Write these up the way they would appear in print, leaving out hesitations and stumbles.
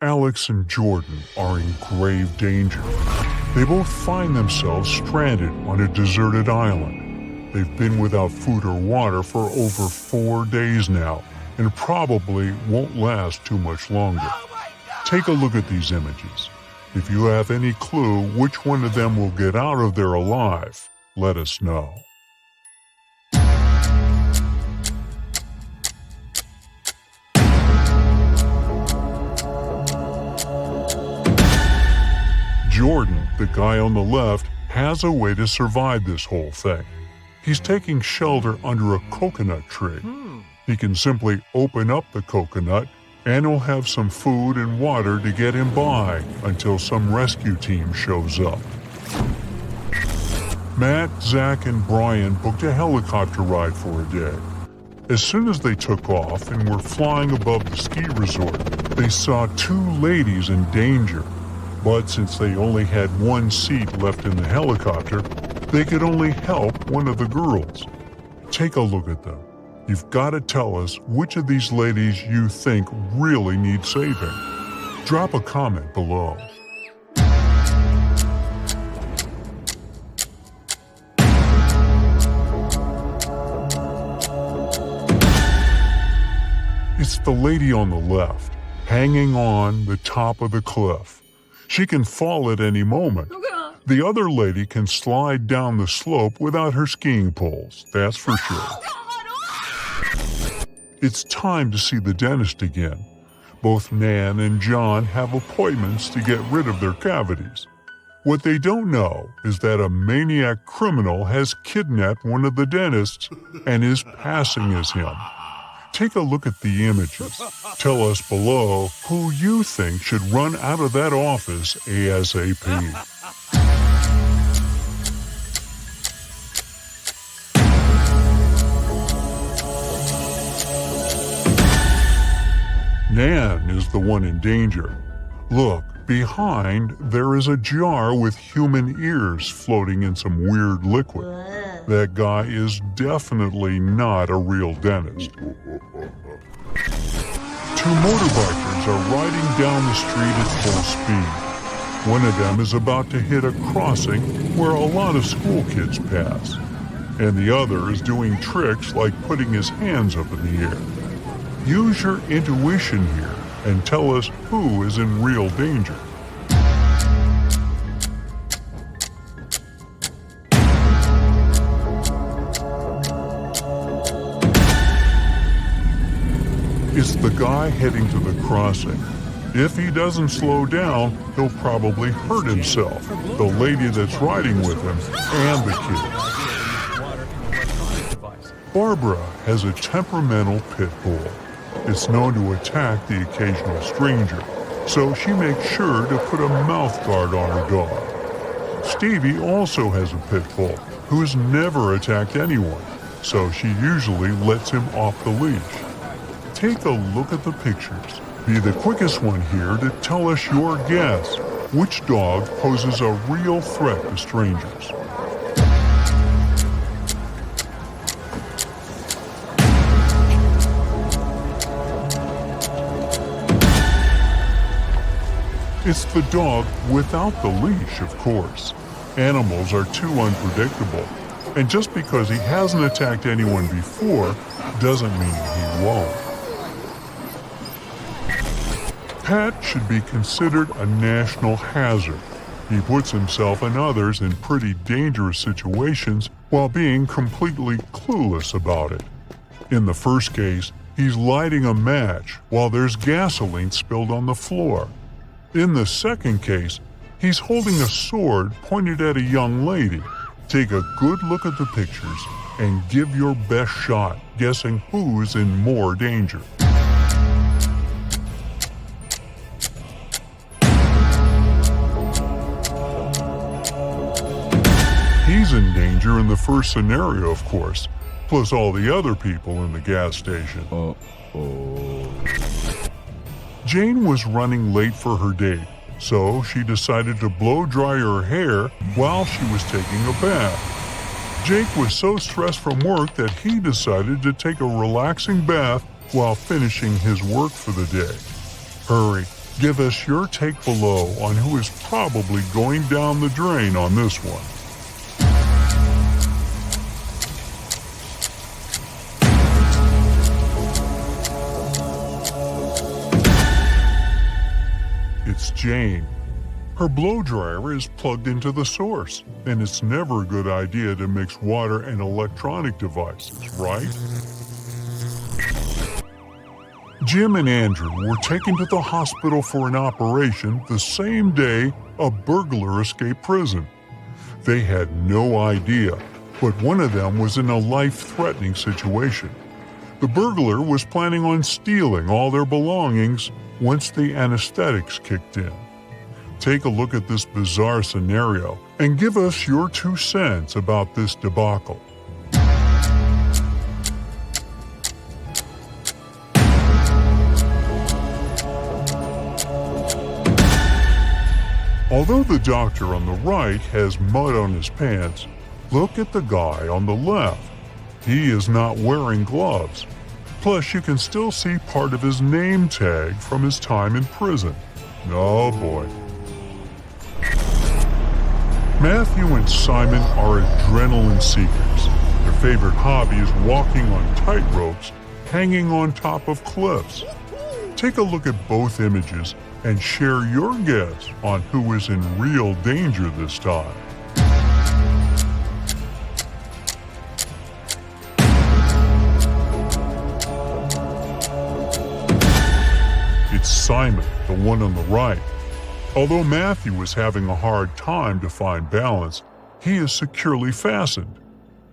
Alex and Jordan are in grave danger. They both find themselves stranded on a deserted island. They've been without food or water for over 4 days now, and probably won't last too much longer. Take a look at these images. If you have any clue which one of them will get out of there alive, let us know. Jordan, the guy on the left, has a way to survive this whole thing. He's taking shelter under a coconut tree. He can simply open up the coconut and he'll have some food and water to get him by until some rescue team shows up. Matt, Zach, and Brian booked a helicopter ride for a day. As soon as they took off and were flying above the ski resort, they saw 2 ladies in danger. But since they only had 1 seat left in the helicopter, they could only help one of the girls. Take a look at them. You've got to tell us which of these ladies you think really need saving. Drop a comment below. It's the lady on the left, hanging on the top of the cliff. She can fall at any moment. The other lady can slide down the slope without her skiing poles, that's for sure. It's time to see the dentist again. Both Nan and John have appointments to get rid of their cavities. What they don't know is that a maniac criminal has kidnapped one of the dentists and is passing as him. Take a look at the images. Tell us below who you think should run out of that office ASAP. Nan is the one in danger. Look, behind there is a jar with human ears floating in some weird liquid. That guy is definitely not a real dentist. 2 motorbikers are riding down the street at full speed. One of them is about to hit a crossing where a lot of school kids pass, and the other is doing tricks like putting his hands up in the air. Use your intuition here and tell us who is in real danger. It's the guy heading to the crossing. If he doesn't slow down, he'll probably hurt himself, the lady that's riding with him, and the kids. Barbara has a temperamental pit bull. It's known to attack the occasional stranger, so she makes sure to put a mouth guard on her dog. Stevie also has a pit bull who has never attacked anyone, so she usually lets him off the leash. Take a look at the pictures. Be the quickest one here to tell us your guess. Which dog poses a real threat to strangers? It's the dog without the leash, of course. Animals are too unpredictable, and just because he hasn't attacked anyone before doesn't mean he won't. Pat should be considered a national hazard. He puts himself and others in pretty dangerous situations while being completely clueless about it. In the first case, he's lighting a match while there's gasoline spilled on the floor. In the second case, he's holding a sword pointed at a young lady. Take a good look at the pictures and give your best shot guessing who's in more danger. He's in danger in the first scenario, of course, plus all the other people in the gas station. Jane was running late for her date, so she decided to blow dry her hair while she was taking a bath. Jake was so stressed from work that he decided to take a relaxing bath while finishing his work for the day. Hurry, Give us your take below on who is probably going down the drain on this one. It's Jane. Her blow dryer is plugged into the source, and it's never a good idea to mix water and electronic devices, right? Jim and Andrew were taken to the hospital for an operation the same day a burglar escaped prison. They had no idea, but one of them was in a life-threatening situation. The burglar was planning on stealing all their belongings once the anesthetics kicked in. Take a look at this bizarre scenario and give us your 2 cents about this debacle. Although the doctor on the right has mud on his pants, look at the guy on the left. He is not wearing gloves. Plus, you can still see part of his name tag from his time in prison. Oh boy. Matthew and Simon are adrenaline seekers. Their favorite hobby is walking on tight ropes, hanging on top of cliffs. Take a look at both images and share your guess on who is in real danger this time. It's Simon, the one on the right. Although Matthew is having a hard time to find balance, he is securely fastened.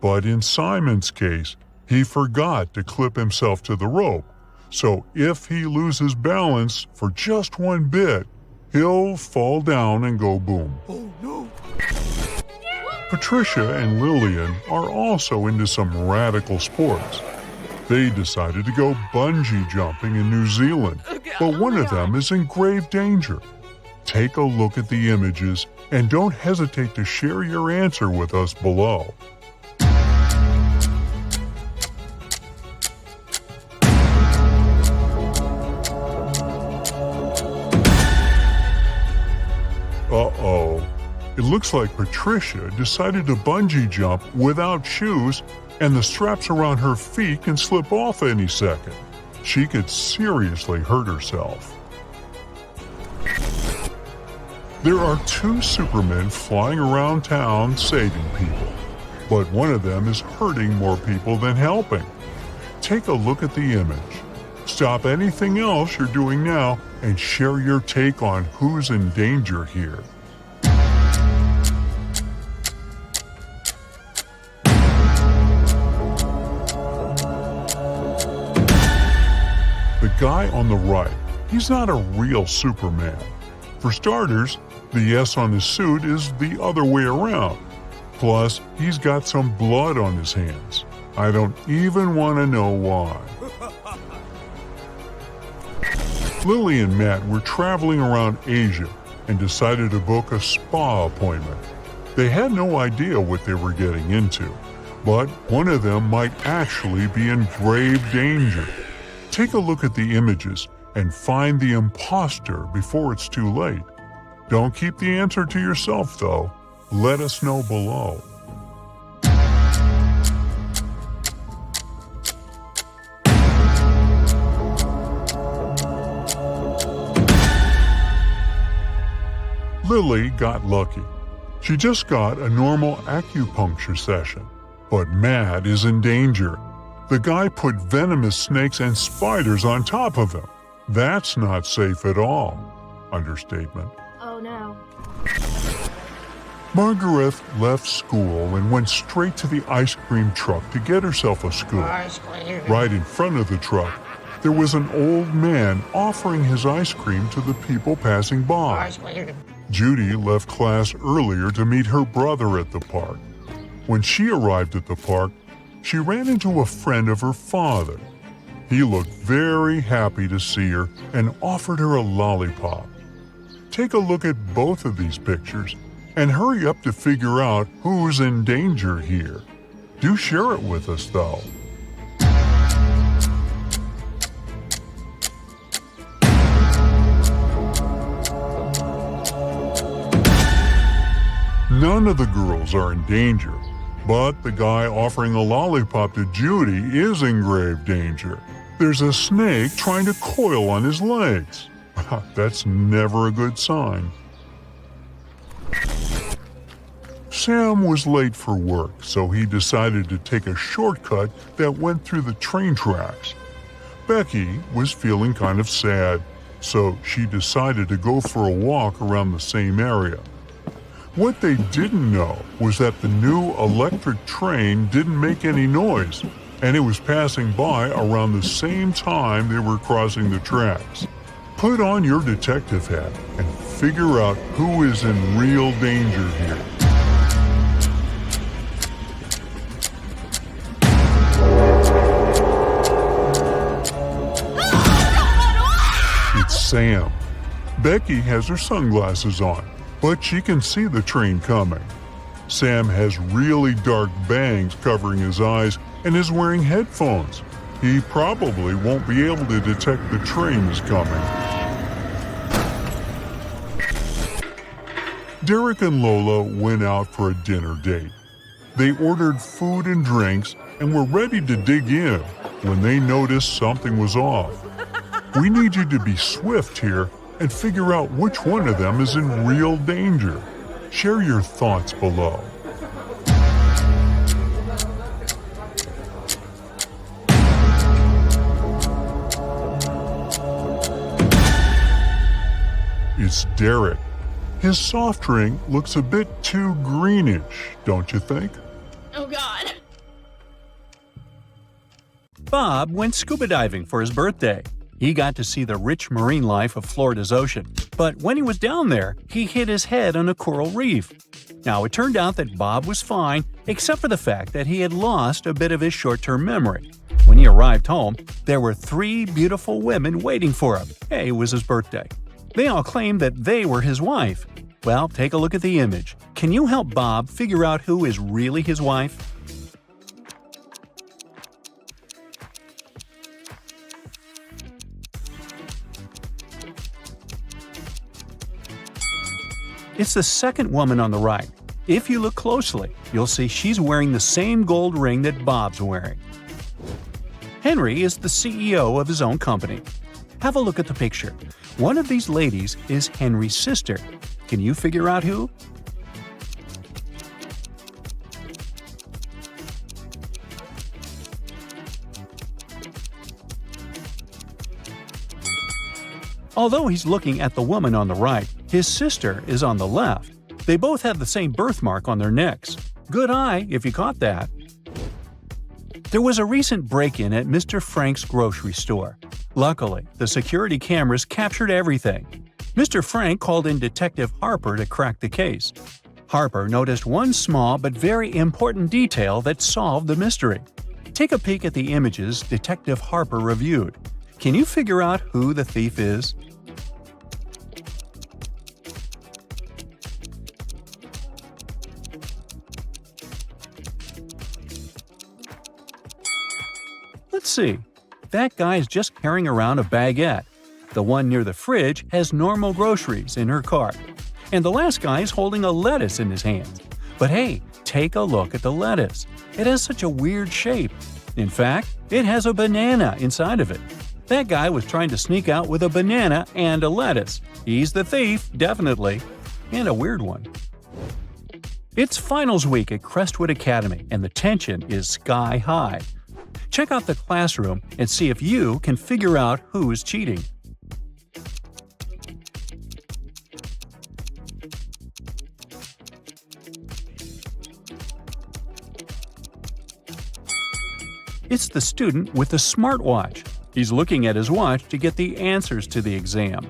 But in Simon's case, he forgot to clip himself to the rope. So if he loses balance for just one bit, he'll fall down and go boom. Oh no! Patricia and Lillian are also into some radical sports. They decided to go bungee jumping in New Zealand, but one of them is in grave danger. Take a look at the images and don't hesitate to share your answer with us below. Uh-oh. It looks like Patricia decided to bungee jump without shoes, and the straps around her feet can slip off any second. She could seriously hurt herself. There are 2 Supermen flying around town saving people, but one of them is hurting more people than helping. Take a look at the image. Stop anything else you're doing now and share your take on who's in danger here. The guy on the right, he's not a real Superman. For starters, the S on his suit is the other way around. Plus, he's got some blood on his hands. I don't even want to know why. Lily and Matt were traveling around Asia and decided to book a spa appointment. They had no idea what they were getting into, but one of them might actually be in grave danger. Take a look at the images and find the imposter before it's too late. Don't keep the answer to yourself, though. Let us know below. Lily got lucky. She just got a normal acupuncture session. But Matt is in danger. The guy put venomous snakes and spiders on top of him. That's not safe at all. Understatement. Oh no. Margaret left school and went straight to the ice cream truck to get herself a scoop. Right in front of the truck, there was an old man offering his ice cream to the people passing by. Judy left class earlier to meet her brother at the park. When she arrived at the park, she ran into a friend of her father. He looked very happy to see her and offered her a lollipop. Take a look at both of these pictures and hurry up to figure out who's in danger here. Do share it with us, though. None of the girls are in danger, but the guy offering a lollipop to Judy is in grave danger. There's a snake trying to coil on his legs. That's never a good sign. Sam was late for work, so he decided to take a shortcut that went through the train tracks. Becky was feeling kind of sad, so she decided to go for a walk around the same area. What they didn't know was that the new electric train didn't make any noise, and it was passing by around the same time they were crossing the tracks. Put on your detective hat and figure out who is in real danger here. It's Sam. Becky has her sunglasses on, but she can see the train coming. Sam has really dark bangs covering his eyes and is wearing headphones. He probably won't be able to detect the train is coming. Derek and Lola went out for a dinner date. They ordered food and drinks and were ready to dig in when they noticed something was off. We need you to be swift here and figure out which one of them is in real danger. Share your thoughts below. It's Derek. His soft drink looks a bit too greenish, don't you think? Oh God. Bob went scuba diving for his birthday. He got to see the rich marine life of Florida's ocean, but when he was down there, he hit his head on a coral reef. Now, it turned out that Bob was fine, except for the fact that he had lost a bit of his short-term memory. When he arrived home, there were 3 beautiful women waiting for him. Hey, it was his birthday. They all claimed that they were his wife. Well, take a look at the image. Can you help Bob figure out who is really his wife? It's the second woman on the right. If you look closely, you'll see she's wearing the same gold ring that Bob's wearing. Henry is the CEO of his own company. Have a look at the picture. One of these ladies is Henry's sister. Can you figure out who? Although he's looking at the woman on the right, his sister is on the left. They both have the same birthmark on their necks. Good eye, if you caught that. There was a recent break-in at Mr. Frank's grocery store. Luckily, the security cameras captured everything. Mr. Frank called in Detective Harper to crack the case. Harper noticed one small but very important detail that solved the mystery. Take a peek at the images Detective Harper reviewed. Can you figure out who the thief is? Let's see. That guy's just carrying around a baguette. The one near the fridge has normal groceries in her cart. And the last guy is holding a lettuce in his hands. But hey, take a look at the lettuce. It has such a weird shape. In fact, it has a banana inside of it. That guy was trying to sneak out with a banana and a lettuce. He's the thief, definitely. And a weird one. It's finals week at Crestwood Academy, and the tension is sky high. Check out the classroom and see if you can figure out who's cheating. It's the student with the smartwatch. He's looking at his watch to get the answers to the exam.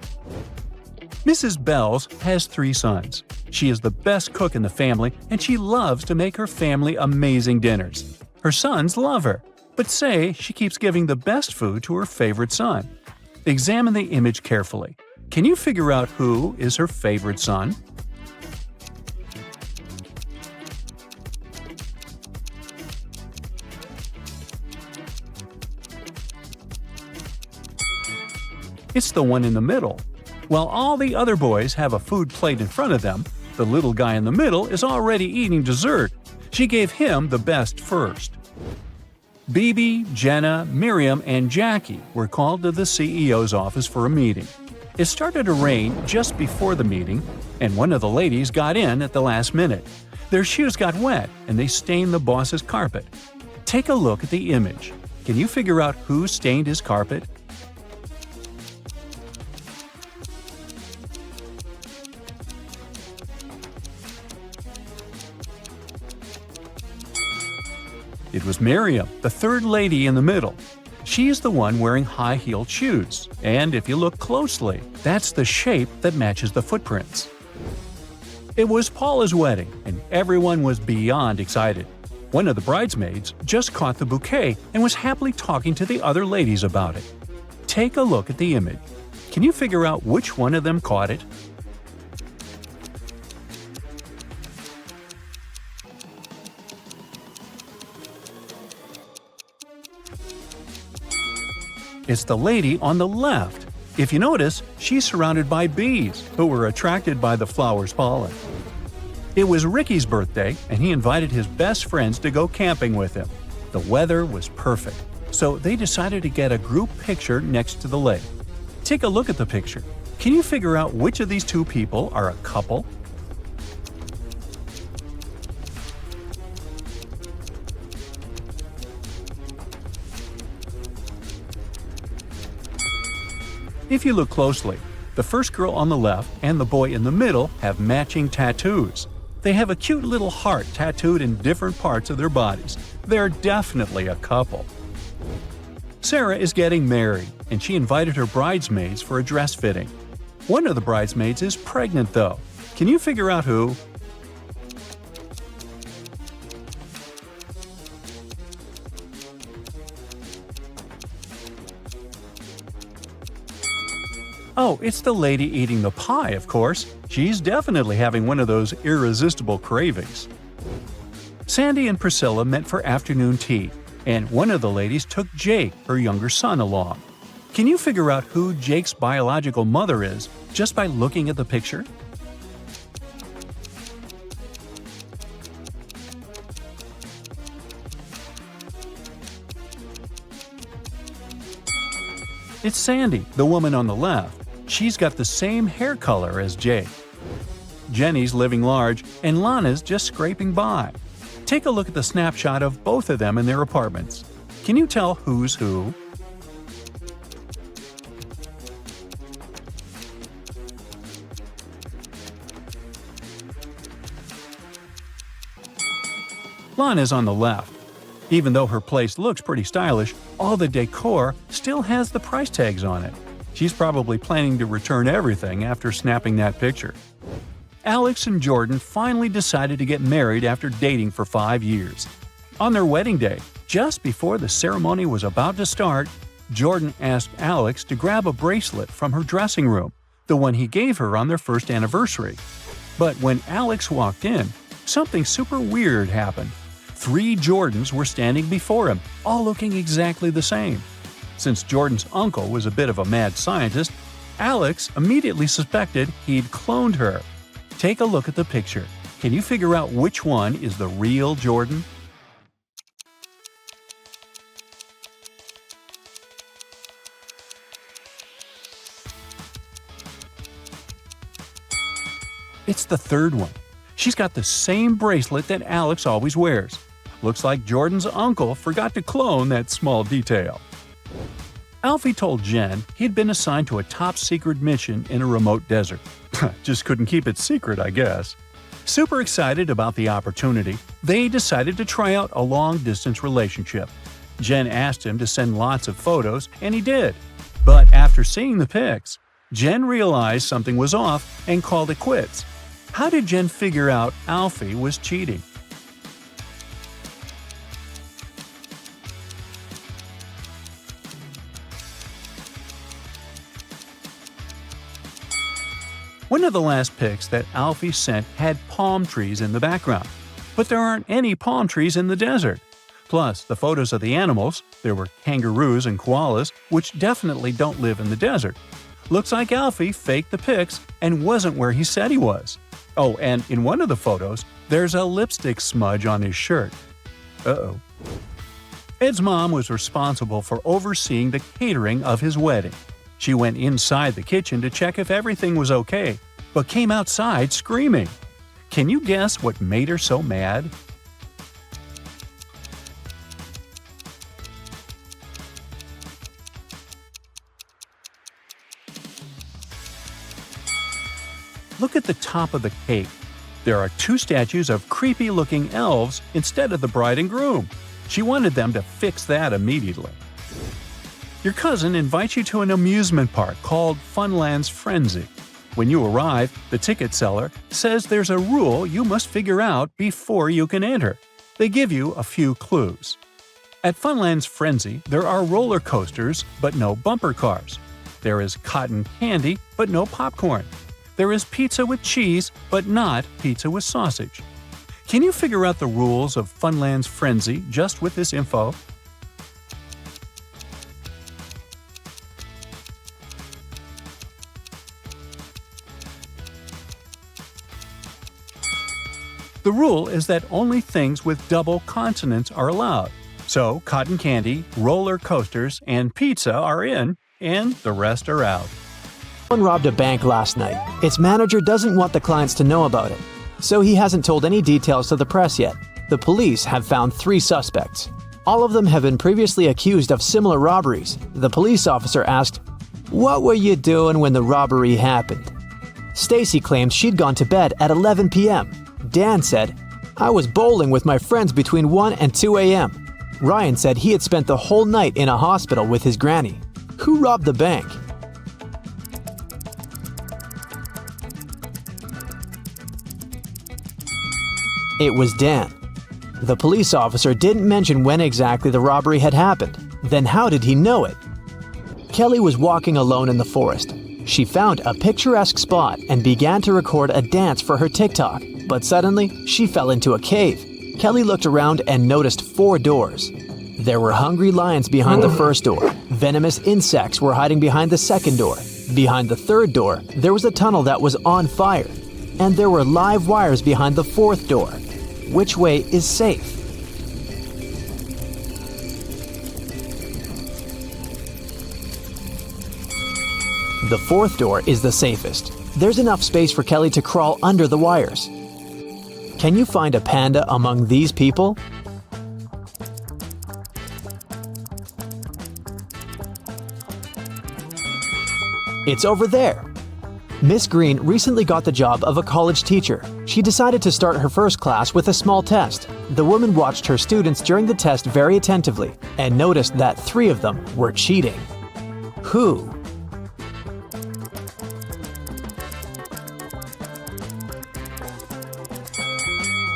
Mrs. Bells has 3 sons. She is the best cook in the family, and she loves to make her family amazing dinners. Her sons love her, but say she keeps giving the best food to her favorite son. Examine the image carefully. Can you figure out who is her favorite son? It's the one in the middle. While all the other boys have a food plate in front of them, The little guy in the middle is already eating dessert. She gave him the best first. Bibi, Jenna, Miriam, and Jackie were called to the CEO's office for a meeting. It started to rain just before the meeting, and one of the ladies got in at the last minute. Their shoes got wet, and they stained the boss's carpet. Take a look at the image. Can you figure out who stained his carpet? It was Miriam, the third lady in the middle. She's the one wearing high-heeled shoes, and if you look closely, that's the shape that matches the footprints. It was Paula's wedding, and everyone was beyond excited. One of the bridesmaids just caught the bouquet and was happily talking to the other ladies about it. Take a look at the image. Can you figure out which one of them caught it? It's the lady on the left. If you notice, she's surrounded by bees, who were attracted by the flower's pollen. It was Ricky's birthday, and he invited his best friends to go camping with him. The weather was perfect, so they decided to get a group picture next to the lake. Take a look at the picture. Can you figure out which of these two people are a couple? If you look closely, the first girl on the left and the boy in the middle have matching tattoos. They have a cute little heart tattooed in different parts of their bodies. They're definitely a couple. Sarah is getting married, and she invited her bridesmaids for a dress fitting. One of the bridesmaids is pregnant, though. Can you figure out who? Oh, it's the lady eating the pie, of course. She's definitely having one of those irresistible cravings. Sandy and Priscilla met for afternoon tea, and one of the ladies took Jake, her younger son, along. Can you figure out who Jake's biological mother is just by looking at the picture? It's Sandy, the woman on the left. She's got the same hair color as Jake. Jenny's living large, and Lana's just scraping by. Take a look at the snapshot of both of them in their apartments. Can you tell who's who? Lana's on the left. Even though her place looks pretty stylish, all the decor still has the price tags on it. She's probably planning to return everything after snapping that picture. Alex and Jordan finally decided to get married after dating for 5 years. On their wedding day, just before the ceremony was about to start, Jordan asked Alex to grab a bracelet from her dressing room, the one he gave her on their first anniversary. But when Alex walked in, something super weird happened. 3 Jordans were standing before him, all looking exactly the same. Since Jordan's uncle was a bit of a mad scientist, Alex immediately suspected he'd cloned her. Take a look at the picture. Can you figure out which one is the real Jordan? It's the third one. She's got the same bracelet that Alex always wears. Looks like Jordan's uncle forgot to clone that small detail. Alfie told Jen he'd been assigned to a top-secret mission in a remote desert. Just couldn't keep it secret, I guess. Super excited about the opportunity, they decided to try out a long-distance relationship. Jen asked him to send lots of photos, and he did. But after seeing the pics, Jen realized something was off and called it quits. How did Jen figure out Alfie was cheating? One of the last pics that Alfie sent had palm trees in the background. But there aren't any palm trees in the desert. Plus, the photos of the animals, there were kangaroos and koalas, which definitely don't live in the desert. Looks like Alfie faked the pics and wasn't where he said he was. Oh, and in one of the photos, there's a lipstick smudge on his shirt. Uh-oh. Ed's mom was responsible for overseeing the catering of his wedding. She went inside the kitchen to check if everything was okay, but came outside screaming. Can you guess what made her so mad? Look at the top of the cake. There are 2 statues of creepy-looking elves instead of the bride and groom. She wanted them to fix that immediately. Your cousin invites you to an amusement park called Funland's Frenzy. When you arrive, the ticket seller says there's a rule you must figure out before you can enter. They give you a few clues. At Funland's Frenzy, there are roller coasters, but no bumper cars. There is cotton candy, but no popcorn. There is pizza with cheese, but not pizza with sausage. Can you figure out the rules of Funland's Frenzy just with this info? The rule is that only things with double consonants are allowed. So cotton candy, roller coasters, and pizza are in, and the rest are out. Someone robbed a bank last night. Its manager doesn't want the clients to know about it, so he hasn't told any details to the press yet. The police have found 3 suspects. All of them have been previously accused of similar robberies. The police officer asked, "What were you doing when the robbery happened?" Stacy claims she'd gone to bed at 11 p.m. Dan said, "I was bowling with my friends between 1 and 2 a.m. Ryan said he had spent the whole night in a hospital with his granny. Who robbed the bank? It was Dan. The police officer didn't mention when exactly the robbery had happened. Then how did he know it? Kelly was walking alone in the forest. She found a picturesque spot and began to record a dance for her TikTok, but suddenly she fell into a cave. Kelly looked around and noticed 4 doors. There were hungry lions behind the first door. Venomous insects were hiding behind the second door. Behind the third door, there was a tunnel that was on fire. And there were live wires behind the 4th door. Which way is safe? The 4th door is the safest. There's enough space for Kelly to crawl under the wires. Can you find a panda among these people? It's over there. Miss Green recently got the job of a college teacher. She decided to start her first class with a small test. The woman watched her students during the test very attentively and noticed that 3 of them were cheating. Who?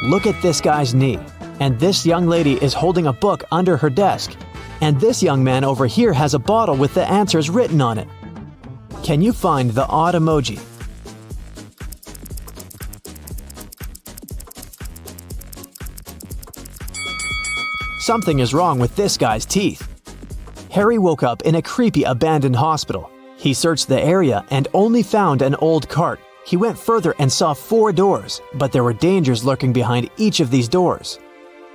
Look at this guy's knee. And this young lady is holding a book under her desk. And this young man over here has a bottle with the answers written on it. Can you find the odd emoji? Something is wrong with this guy's teeth. Harry woke up in a creepy abandoned hospital. He searched the area and only found an old cart. He went further and saw 4 doors, but there were dangers lurking behind each of these doors.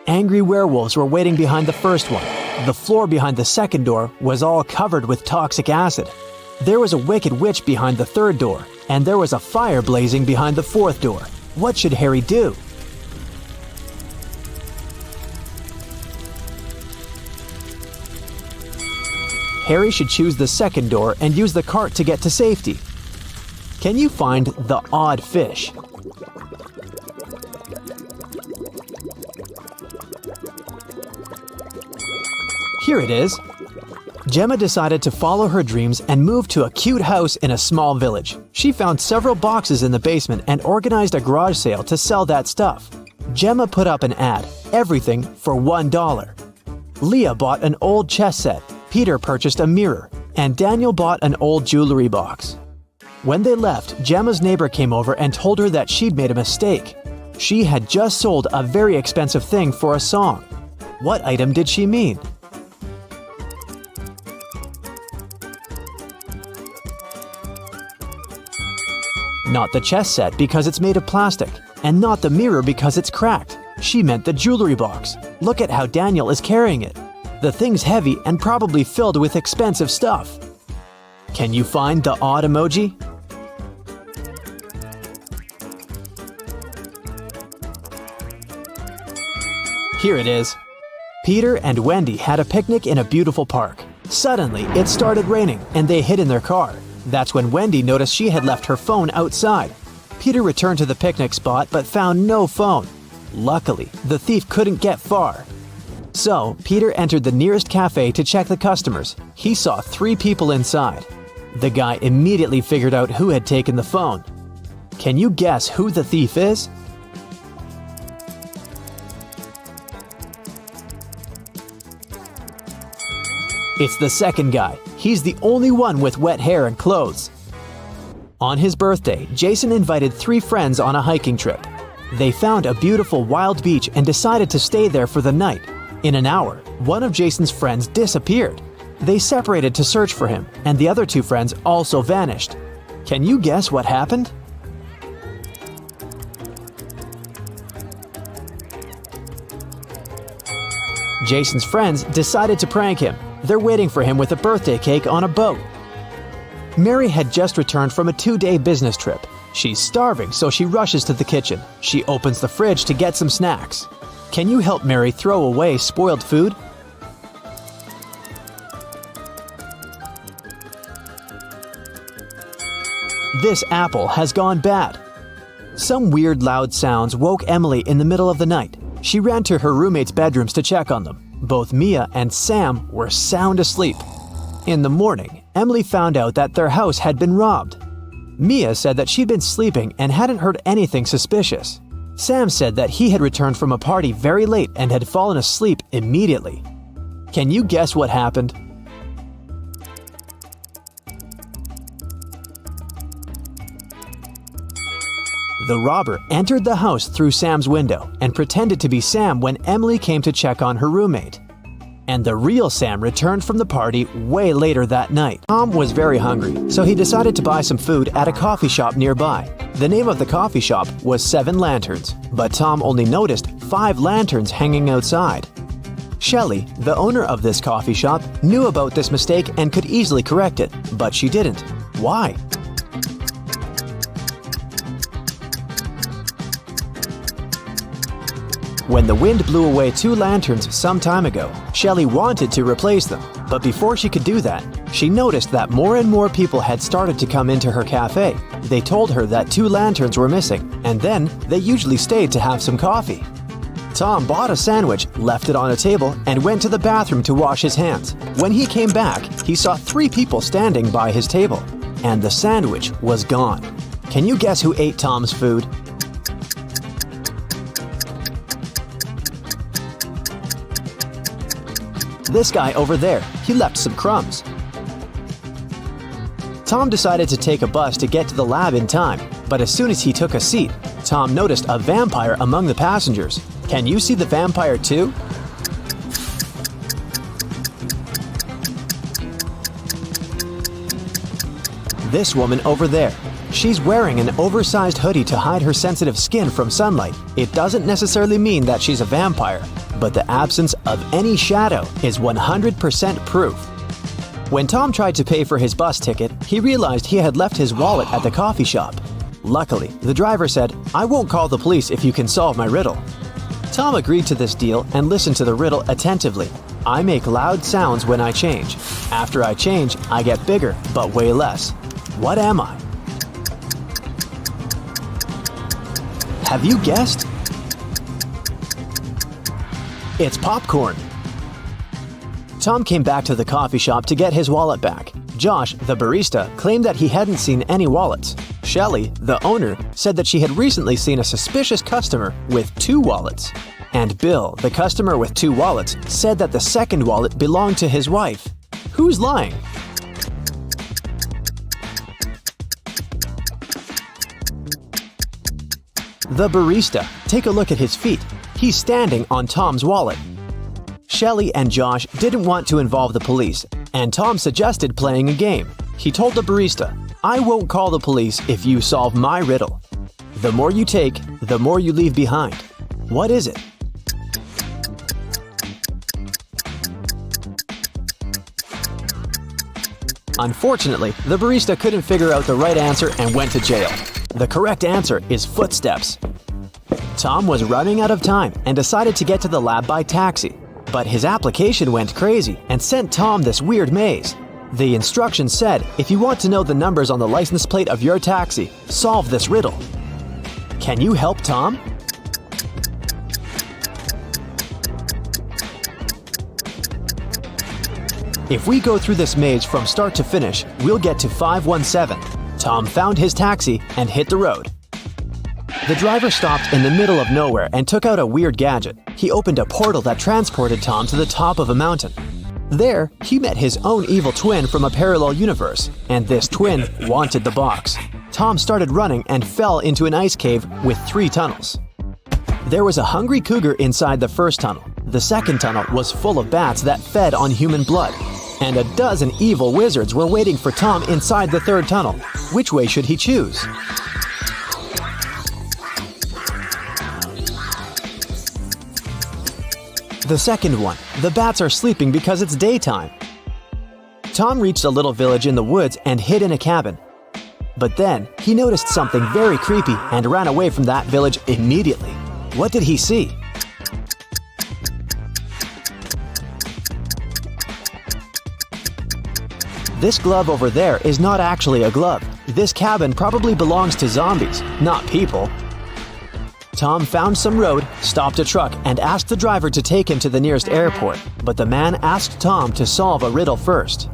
Angry werewolves were waiting behind the first one. The floor behind the second door was all covered with toxic acid. There was a wicked witch behind the 3rd door, and there was a fire blazing behind the 4th door. What should Harry do? Harry should choose the 2nd door and use the cart to get to safety. Can you find the odd fish? Here it is. Gemma decided to follow her dreams and move to a cute house in a small village. She found several boxes in the basement and organized a garage sale to sell that stuff. Gemma put up an ad, everything for $1. Leah bought an old chess set, Peter purchased a mirror, and Daniel bought an old jewelry box. When they left, Gemma's neighbor came over and told her that she'd made a mistake. She had just sold a very expensive thing for a song. What item did she mean? Not the chess set because it's made of plastic, and not the mirror because it's cracked. She meant the jewelry box. Look at how Daniel is carrying it. The thing's heavy and probably filled with expensive stuff. Can you find the odd emoji? Here it is. Peter and Wendy had a picnic in a beautiful park. Suddenly, it started raining and they hid in their car. That's when Wendy noticed she had left her phone outside. Peter returned to the picnic spot but found no phone. Luckily, the thief couldn't get far. So, Peter entered the nearest cafe to check the customers. He saw 3 people inside. The guy immediately figured out who had taken the phone. Can you guess who the thief is? It's the second guy. He's the only one with wet hair and clothes. On his birthday, Jason invited 3 friends on a hiking trip. They found a beautiful wild beach and decided to stay there for the night. In an hour, one of Jason's friends disappeared. They separated to search for him, and the other 2 friends also vanished. Can you guess what happened? Jason's friends decided to prank him. They're waiting for him with a birthday cake on a boat. Mary had just returned from a 2-day business trip. She's starving, so she rushes to the kitchen. She opens the fridge to get some snacks. Can you help Mary throw away spoiled food? This apple has gone bad. Some weird loud sounds woke Emily in the middle of the night. She ran to her roommates' bedrooms to check on them. Both Mia and Sam were sound asleep. In the morning, Emily found out that their house had been robbed. Mia said that she'd been sleeping and hadn't heard anything suspicious. Sam said that he had returned from a party very late and had fallen asleep immediately. Can you guess what happened? The robber entered the house through Sam's window and pretended to be Sam when Emily came to check on her roommate. And the real Sam returned from the party way later that night. Tom was very hungry, so he decided to buy some food at a coffee shop nearby. The name of the coffee shop was 7 Lanterns, but Tom only noticed 5 lanterns hanging outside. Shelley, the owner of this coffee shop, knew about this mistake and could easily correct it, but she didn't. Why? When the wind blew away 2 lanterns some time ago, Shelley wanted to replace them. But before she could do that, she noticed that more and more people had started to come into her cafe. They told her that 2 lanterns were missing, and then they usually stayed to have some coffee. Tom bought a sandwich, left it on a table, and went to the bathroom to wash his hands. When he came back, he saw 3 people standing by his table, and the sandwich was gone. Can you guess who ate Tom's food? This guy over there, he left some crumbs. Tom decided to take a bus to get to the lab in time, but as soon as he took a seat, Tom noticed a vampire among the passengers. Can you see the vampire too? This woman over there. She's wearing an oversized hoodie to hide her sensitive skin from sunlight. It doesn't necessarily mean that she's a vampire, but the absence of any shadow is 100% proof. When Tom tried to pay for his bus ticket, he realized he had left his wallet at the coffee shop. Luckily, the driver said, "I won't call the police if you can solve my riddle." Tom agreed to this deal and listened to the riddle attentively. I make loud sounds when I change. After I change, I get bigger, but way less. What am I? Have you guessed? It's popcorn. Tom came back to the coffee shop to get his wallet back. Josh, the barista, claimed that he hadn't seen any wallets. Shelley, the owner, said that she had recently seen a suspicious customer with 2 wallets. And Bill, the customer with 2 wallets, said that the second wallet belonged to his wife. Who's lying? The barista. Take a look at his feet. He's standing on Tom's wallet. Shelley and Josh didn't want to involve the police, and Tom suggested playing a game. He told the barista, I won't call the police if you solve my riddle. The more you take, the more you leave behind. What is it? Unfortunately, the barista couldn't figure out the right answer and went to jail. The correct answer is footsteps. Tom was running out of time and decided to get to the lab by taxi. But his application went crazy and sent Tom this weird maze. The instructions said, if you want to know the numbers on the license plate of your taxi, solve this riddle. Can you help Tom? If we go through this maze from start to finish, we'll get to 517. Tom found his taxi and hit the road. The driver stopped in the middle of nowhere and took out a weird gadget. He opened a portal that transported Tom to the top of a mountain. There, he met his own evil twin from a parallel universe, and this twin wanted the box. Tom started running and fell into an ice cave with 3 tunnels. There was a hungry cougar inside the first tunnel. The second tunnel was full of bats that fed on human blood. And a dozen evil wizards were waiting for Tom inside the third tunnel. Which way should he choose? The second one. The bats are sleeping because it's daytime. Tom reached a little village in the woods and hid in a cabin. But then, he noticed something very creepy and ran away from that village immediately. What did he see? This glove over there is not actually a glove. This cabin probably belongs to zombies, not people. Tom found some road, stopped a truck, and asked the driver to take him to the nearest airport. But the man asked Tom to solve a riddle first.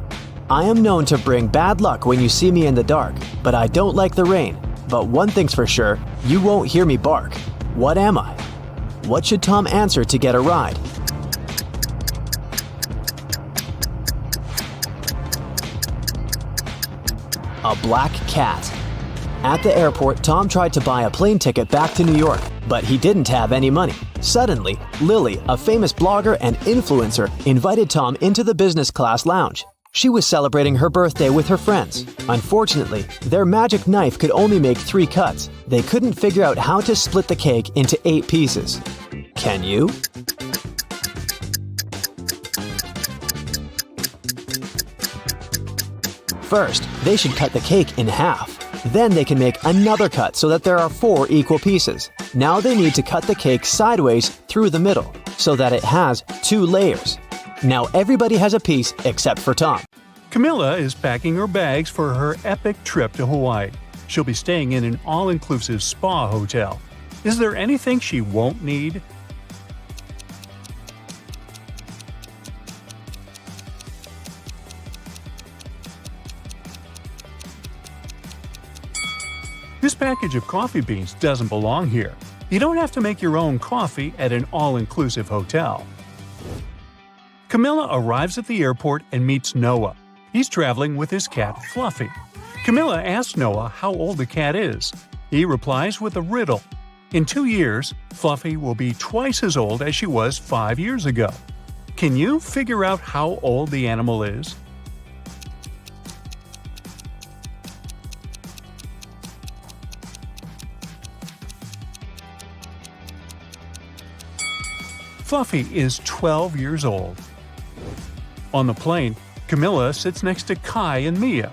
I am known to bring bad luck when you see me in the dark, but I don't like the rain. But one thing's for sure, you won't hear me bark. What am I? What should Tom answer to get a ride? A black cat. At the airport, Tom tried to buy a plane ticket back to New York, but he didn't have any money. Suddenly, Lily, a famous blogger and influencer, invited Tom into the business class lounge. She was celebrating her birthday with her friends. Unfortunately, their magic knife could only make 3 cuts. They couldn't figure out how to split the cake into 8 pieces. Can you? First, they should cut the cake in half. Then they can make another cut so that there are 4 equal pieces. Now they need to cut the cake sideways through the middle so that it has 2 layers. Now everybody has a piece except for Tom. Camilla is packing her bags for her epic trip to Hawaii. She'll be staying in an all-inclusive spa hotel. Is there anything she won't need? This package of coffee beans doesn't belong here. You don't have to make your own coffee at an all-inclusive hotel. Camilla arrives at the airport and meets Noah. He's traveling with his cat, Fluffy. Camilla asks Noah how old the cat is. He replies with a riddle. In 2 years, Fluffy will be twice as old as she was 5 years ago. Can you figure out how old the animal is? Fluffy is 12 years old. On the plane, Camilla sits next to Kai and Mia.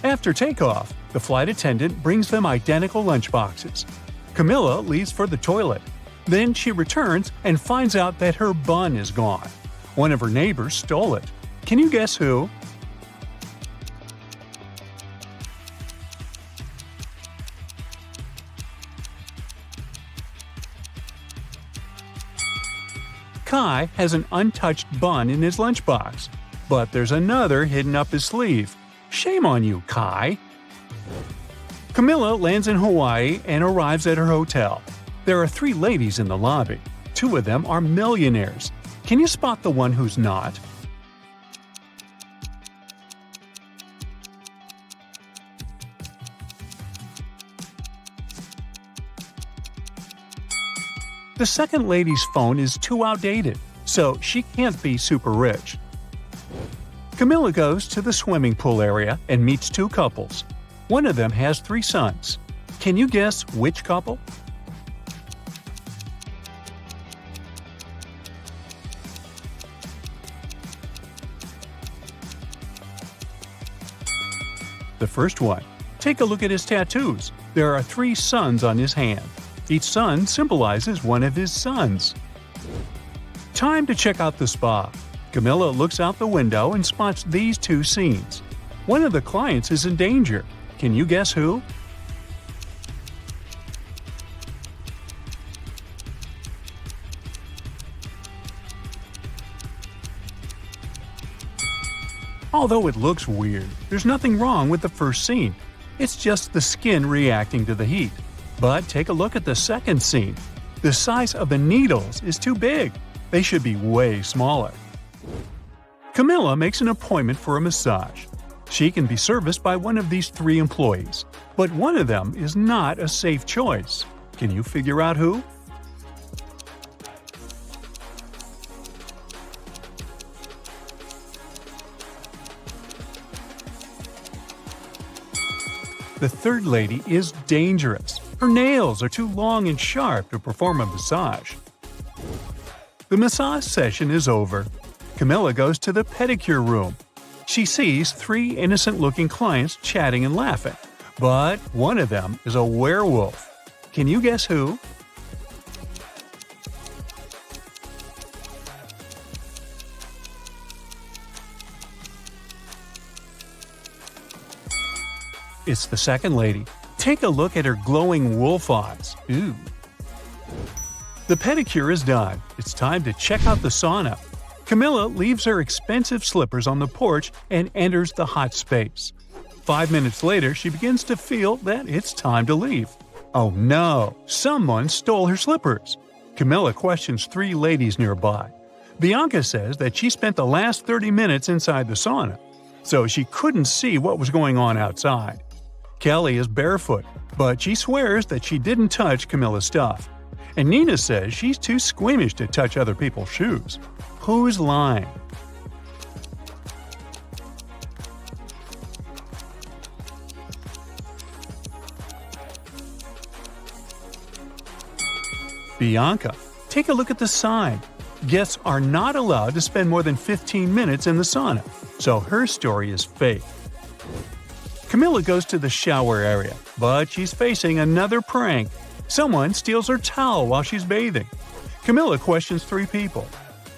After takeoff, the flight attendant brings them identical lunchboxes. Camilla leaves for the toilet. Then she returns and finds out that her bun is gone. One of her neighbors stole it. Can you guess who? Kai has an untouched bun in his lunchbox, but there's another hidden up his sleeve. Shame on you, Kai! Camilla lands in Hawaii and arrives at her hotel. There are 3 ladies in the lobby. 2 of them are millionaires. Can you spot the one who's not? The second lady's phone is too outdated, so she can't be super rich. Camilla goes to the swimming pool area and meets 2 couples. One of them has 3 sons. Can you guess which couple? The first one. Take a look at his tattoos. There are 3 suns on his hand. Each sun symbolizes one of his sons. Time to check out the spa. Camilla looks out the window and spots these 2 scenes. One of the clients is in danger. Can you guess who? Although it looks weird, there's nothing wrong with the first scene. It's just the skin reacting to the heat. But take a look at the second scene. The size of the needles is too big. They should be way smaller. Camilla makes an appointment for a massage. She can be serviced by one of these 3 employees, but one of them is not a safe choice. Can you figure out who? The third lady is dangerous. Her nails are too long and sharp to perform a massage. The massage session is over. Camilla goes to the pedicure room. She sees 3 innocent-looking clients chatting and laughing, but one of them is a werewolf. Can you guess who? It's the second lady. Take a look at her glowing wolf eyes. Ooh. The pedicure is done. It's time to check out the sauna. Camilla leaves her expensive slippers on the porch and enters the hot space. 5 minutes later, she begins to feel that it's time to leave. Oh no! Someone stole her slippers. Camilla questions 3 ladies nearby. Bianca says that she spent the last 30 minutes inside the sauna, so she couldn't see what was going on outside. Kelly is barefoot, but she swears that she didn't touch Camilla's stuff. And Nina says she's too squeamish to touch other people's shoes. Who's lying? Bianca. Take a look at the sign. Guests are not allowed to spend more than 15 minutes in the sauna, so her story is fake. Camilla goes to the shower area, but she's facing another prank. Someone steals her towel while she's bathing. Camilla questions 3 people.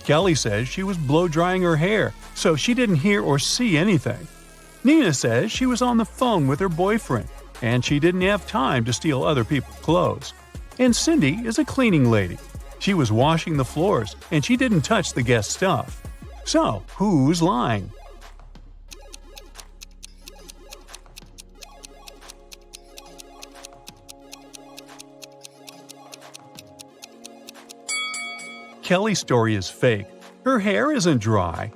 Kelly says she was blow-drying her hair, so she didn't hear or see anything. Nina says she was on the phone with her boyfriend, and she didn't have time to steal other people's clothes. And Cindy is a cleaning lady. She was washing the floors, and she didn't touch the guest stuff. So, who's lying? Kelly's story is fake. Her hair isn't dry.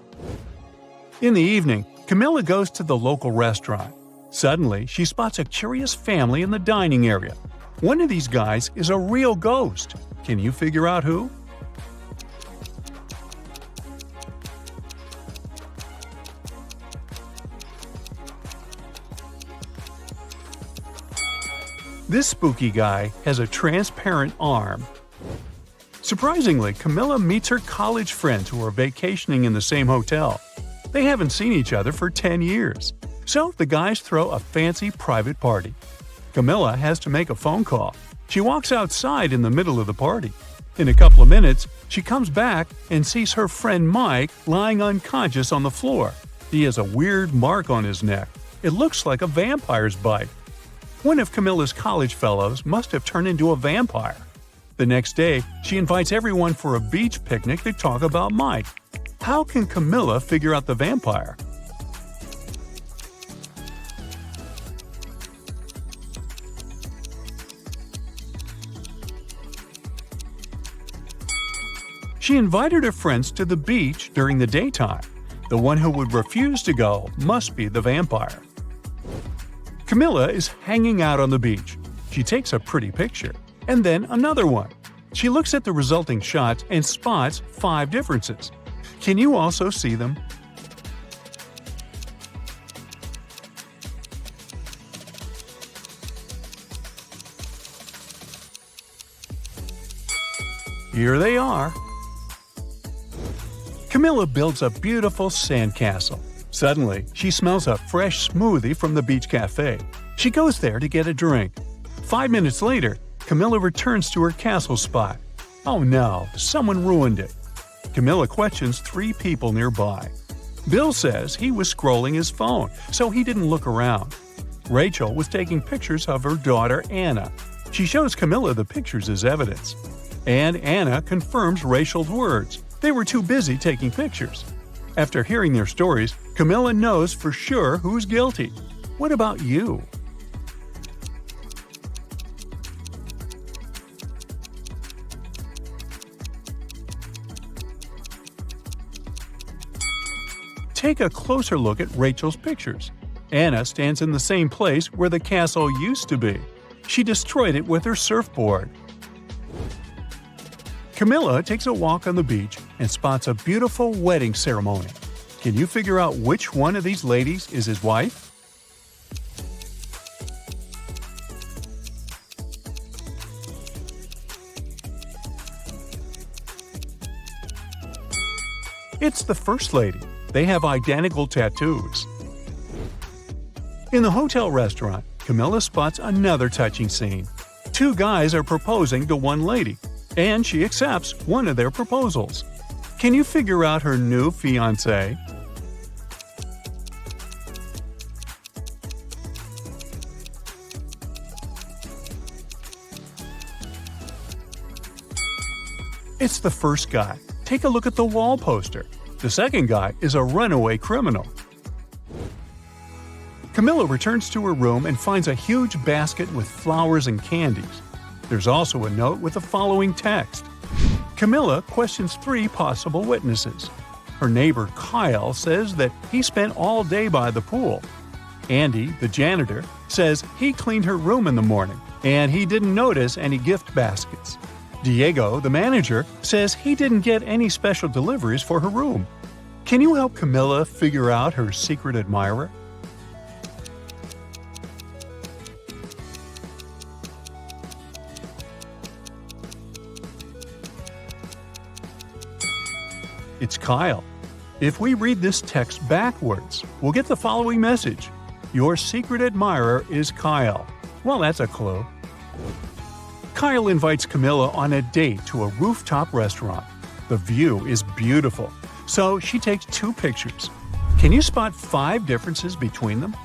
In the evening, Camilla goes to the local restaurant. Suddenly, she spots a curious family in the dining area. One of these guys is a real ghost. Can you figure out who? This spooky guy has a transparent arm. Surprisingly, Camilla meets her college friends who are vacationing in the same hotel. They haven't seen each other for 10 years. So the guys throw a fancy private party. Camilla has to make a phone call. She walks outside in the middle of the party. In a couple of minutes, she comes back and sees her friend Mike lying unconscious on the floor. He has a weird mark on his neck. It looks like a vampire's bite. One of Camilla's college fellows must have turned into a vampire. The next day, she invites everyone for a beach picnic to talk about Mike. How can Camilla figure out the vampire? She invited her friends to the beach during the daytime. The one who would refuse to go must be the vampire. Camilla is hanging out on the beach. She takes a pretty picture, and then another one. She looks at the resulting shots and spots 5 differences. Can you also see them? Here they are. Camilla builds a beautiful sandcastle. Suddenly, she smells a fresh smoothie from the beach cafe. She goes there to get a drink. 5 minutes later, Camilla returns to her castle spot. Oh no, someone ruined it. Camilla questions 3 people nearby. Bill says he was scrolling his phone, so he didn't look around. Rachel was taking pictures of her daughter Anna. She shows Camilla the pictures as evidence. And Anna confirms Rachel's words. They were too busy taking pictures. After hearing their stories, Camilla knows for sure who's guilty. What about you? Take a closer look at Rachel's pictures. Anna stands in the same place where the castle used to be. She destroyed it with her surfboard. Camilla takes a walk on the beach and spots a beautiful wedding ceremony. Can you figure out which one of these ladies is his wife? It's the first lady. They have identical tattoos. In the hotel restaurant, Camilla spots another touching scene. 2 guys are proposing to one lady, and she accepts one of their proposals. Can you figure out her new fiancé? It's the first guy. Take a look at the wall poster. The second guy is a runaway criminal. Camilla returns to her room and finds a huge basket with flowers and candies. There's also a note with the following text. Camilla questions 3 possible witnesses. Her neighbor Kyle says that he spent all day by the pool. Andy, the janitor, says he cleaned her room in the morning and he didn't notice any gift baskets. Diego, the manager, says he didn't get any special deliveries for her room. Can you help Camilla figure out her secret admirer? It's Kyle. If we read this text backwards, we'll get the following message. Your secret admirer is Kyle. Well, that's a clue. Kyle invites Camilla on a date to a rooftop restaurant. The view is beautiful, so she takes 2 pictures. Can you spot 5 differences between them?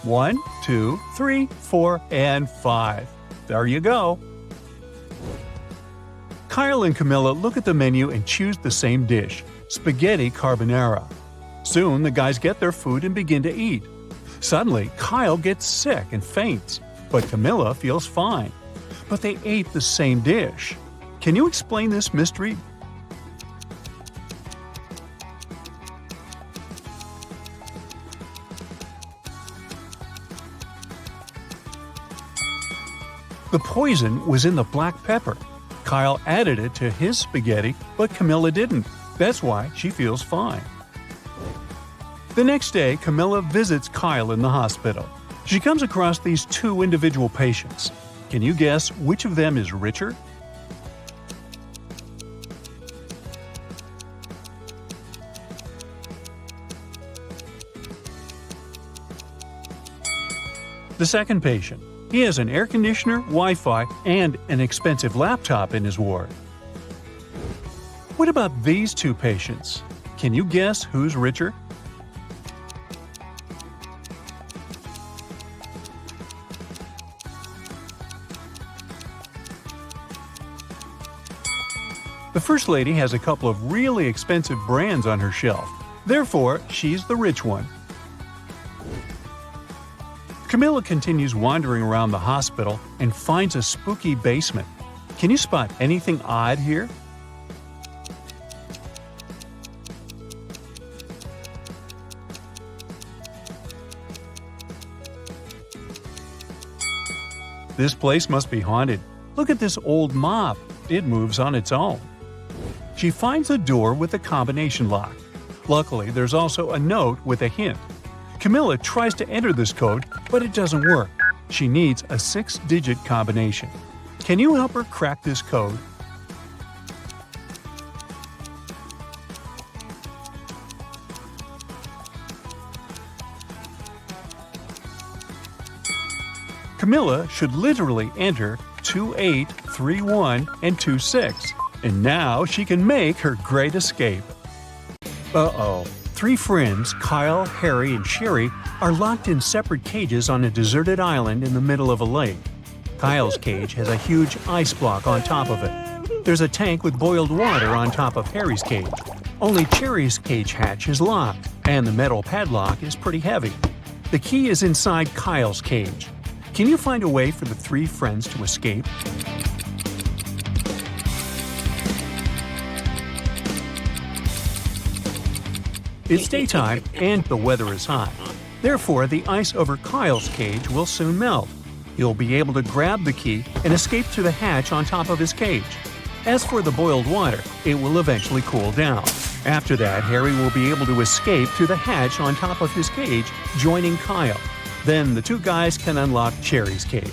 One, 2, 3, 4, and 5. There you go. Kyle and Camilla look at the menu and choose the same dish, spaghetti carbonara. Soon the guys get their food and begin to eat. Suddenly, Kyle gets sick and faints, but Camilla feels fine. But they ate the same dish. Can you explain this mystery? The poison was in the black pepper. Kyle added it to his spaghetti, but Camilla didn't. That's why she feels fine. The next day, Camilla visits Kyle in the hospital. She comes across these 2 individual patients. Can you guess which of them is richer? The second patient. He has an air conditioner, Wi-Fi, and an expensive laptop in his ward. What about these 2 patients? Can you guess who's richer? The first lady has a couple of really expensive brands on her shelf. Therefore, she's the rich one. Camilla continues wandering around the hospital and finds a spooky basement. Can you spot anything odd here? This place must be haunted. Look at this old mop. It moves on its own. She finds a door with a combination lock. Luckily, there's also a note with a hint. Camilla tries to enter this code, but it doesn't work. She needs a 6-digit combination. Can you help her crack this code? Camilla should literally enter 2831 and 26, and now she can make her great escape. Uh-oh. 3 friends, Kyle, Harry, and Sherry, are locked in separate cages on a deserted island in the middle of a lake. Kyle's cage has a huge ice block on top of it. There's a tank with boiled water on top of Harry's cage. Only Sherry's cage hatch is locked, and the metal padlock is pretty heavy. The key is inside Kyle's cage. Can you find a way for the 3 friends to escape? It's daytime and the weather is hot. Therefore, the ice over Kyle's cage will soon melt. He'll be able to grab the key and escape through the hatch on top of his cage. As for the boiled water, it will eventually cool down. After that, Harry will be able to escape through the hatch on top of his cage, joining Kyle. Then the 2 guys can unlock Sherry's cage.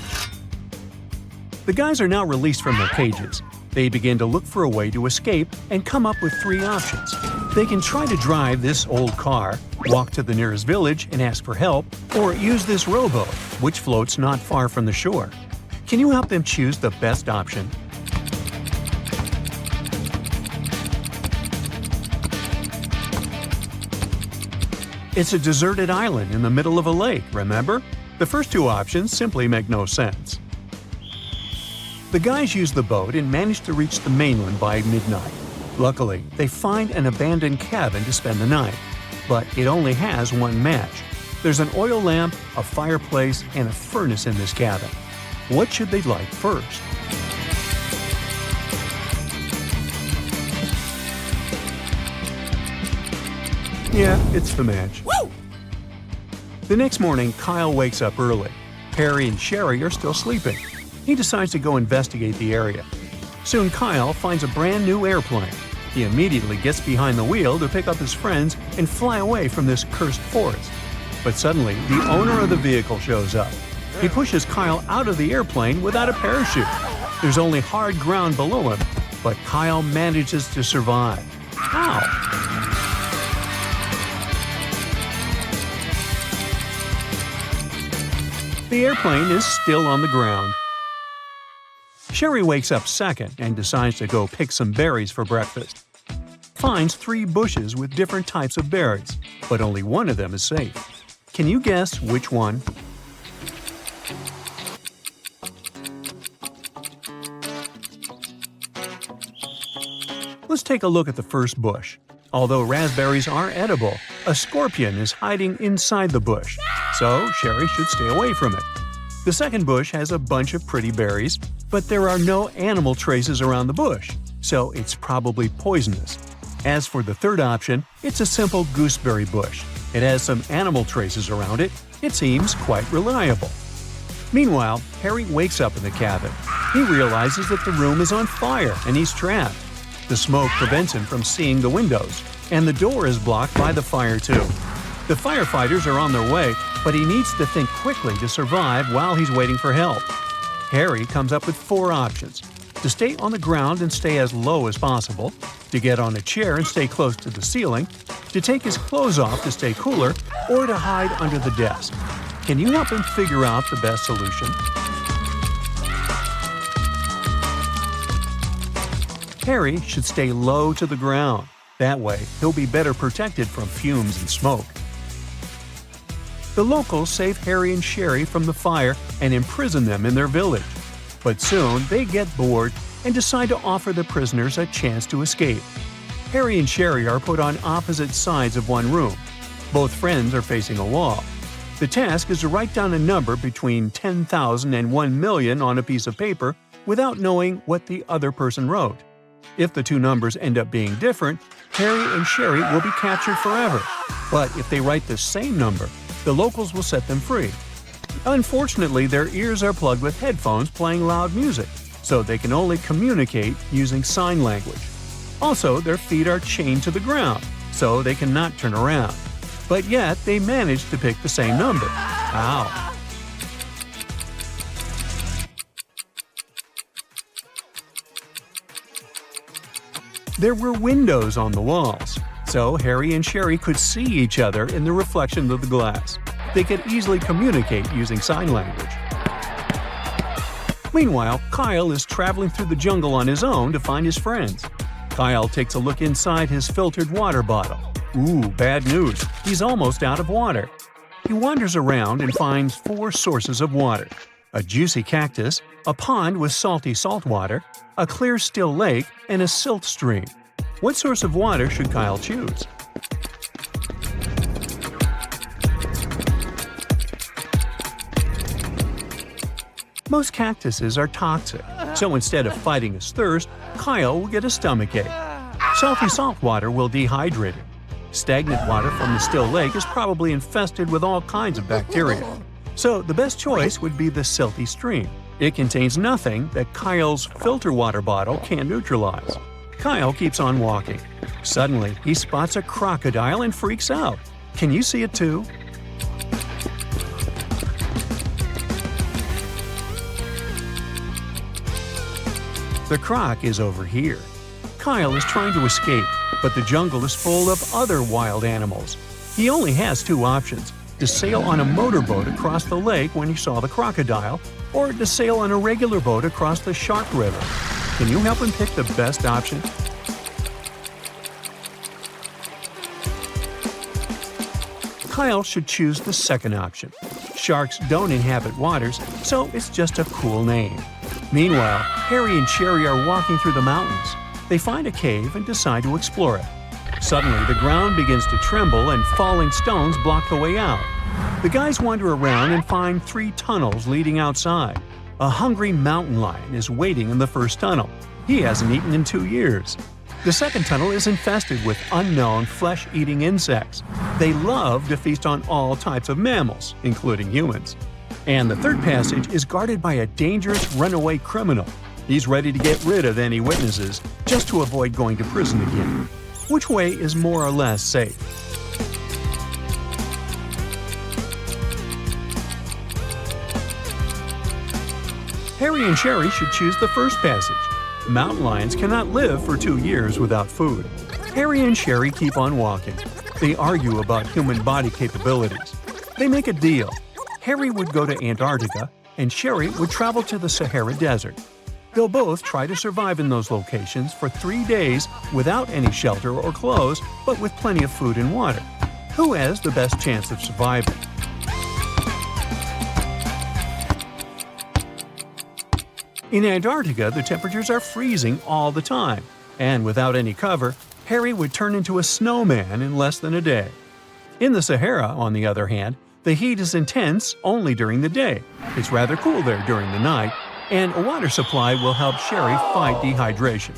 The guys are now released from their cages. They begin to look for a way to escape and come up with 3 options. They can try to drive this old car, walk to the nearest village and ask for help, or use this rowboat, which floats not far from the shore. Can you help them choose the best option? It's a deserted island in the middle of a lake, remember? The first 2 options simply make no sense. The guys use the boat and manage to reach the mainland by midnight. Luckily, they find an abandoned cabin to spend the night, but it only has 1 match. There's an oil lamp, a fireplace, and a furnace in this cabin. What should they light first? Yeah, it's the match. Woo! The next morning, Kyle wakes up early. Harry and Sherry are still sleeping. He decides to go investigate the area. Soon Kyle finds a brand new airplane. He immediately gets behind the wheel to pick up his friends and fly away from this cursed forest. But suddenly, the owner of the vehicle shows up. He pushes Kyle out of the airplane without a parachute. There's only hard ground below him, but Kyle manages to survive. How? The airplane is still on the ground. Sherry wakes up second and decides to go pick some berries for breakfast. Finds 3 bushes with different types of berries, but only one of them is safe. Can you guess which one? Let's take a look at the first bush. Although raspberries are edible, a scorpion is hiding inside the bush, so Sherry should stay away from it. The second bush has a bunch of pretty berries, but there are no animal traces around the bush, so it's probably poisonous. As for the third option, it's a simple gooseberry bush. It has some animal traces around it. It seems quite reliable. Meanwhile, Harry wakes up in the cabin. He realizes that the room is on fire and he's trapped. The smoke prevents him from seeing the windows, and the door is blocked by the fire too. The firefighters are on their way, but he needs to think quickly to survive while he's waiting for help. Harry comes up with 4 options: to stay on the ground and stay as low as possible, to get on a chair and stay close to the ceiling, to take his clothes off to stay cooler, or to hide under the desk. Can you help him figure out the best solution? Harry should stay low to the ground. That way, he'll be better protected from fumes and smoke. The locals save Harry and Sherry from the fire and imprison them in their village. But soon, they get bored and decide to offer the prisoners a chance to escape. Harry and Sherry are put on opposite sides of one room. Both friends are facing a wall. The task is to write down a number between 10,000 and 1 million on a piece of paper without knowing what the other person wrote. If the 2 numbers end up being different, Harry and Sherry will be captured forever. But if they write the same number, the locals will set them free. Unfortunately, their ears are plugged with headphones playing loud music, so they can only communicate using sign language. Also, their feet are chained to the ground, so they cannot turn around. But yet, they manage to pick the same number. Ow! There were windows on the walls, so Harry and Sherry could see each other in the reflection of the glass. They could easily communicate using sign language. Meanwhile, Kyle is traveling through the jungle on his own to find his friends. Kyle takes a look inside his filtered water bottle. Ooh, bad news. He's almost out of water. He wanders around and finds 4 sources of water: a juicy cactus, a pond with salty salt water, a clear still lake, and a silt stream. What source of water should Kyle choose? Most cactuses are toxic, so instead of fighting his thirst, Kyle will get a stomachache. Salty salt water will dehydrate him. Stagnant water from the still lake is probably infested with all kinds of bacteria. So the best choice would be the silty stream. It contains nothing that Kyle's filter water bottle can neutralize. Kyle keeps on walking. Suddenly, he spots a crocodile and freaks out. Can you see it too? The croc is over here. Kyle is trying to escape, but the jungle is full of other wild animals. He only has 2 options: to sail on a motorboat across the lake when he saw the crocodile, or to sail on a regular boat across the Shark River. Can you help him pick the best option? Kyle should choose the second option. Sharks don't inhabit waters, so it's just a cool name. Meanwhile, Harry and Sherry are walking through the mountains. They find a cave and decide to explore it. Suddenly, the ground begins to tremble and falling stones block the way out. The guys wander around and find 3 tunnels leading outside. A hungry mountain lion is waiting in the first tunnel. He hasn't eaten in 2 years. The second tunnel is infested with unknown flesh-eating insects. They love to feast on all types of mammals, including humans. And the third passage is guarded by a dangerous runaway criminal. He's ready to get rid of any witnesses, just to avoid going to prison again. Which way is more or less safe? Harry and Sherry should choose the first passage. Mountain lions cannot live for 2 years without food. Harry and Sherry keep on walking. They argue about human body capabilities. They make a deal. Harry would go to Antarctica, and Sherry would travel to the Sahara Desert. They'll both try to survive in those locations for 3 days without any shelter or clothes, but with plenty of food and water. Who has the best chance of surviving? In Antarctica, the temperatures are freezing all the time, and without any cover, Harry would turn into a snowman in less than a day. In the Sahara, on the other hand, the heat is intense only during the day. It's rather cool there during the night, and a water supply will help Sherry fight dehydration.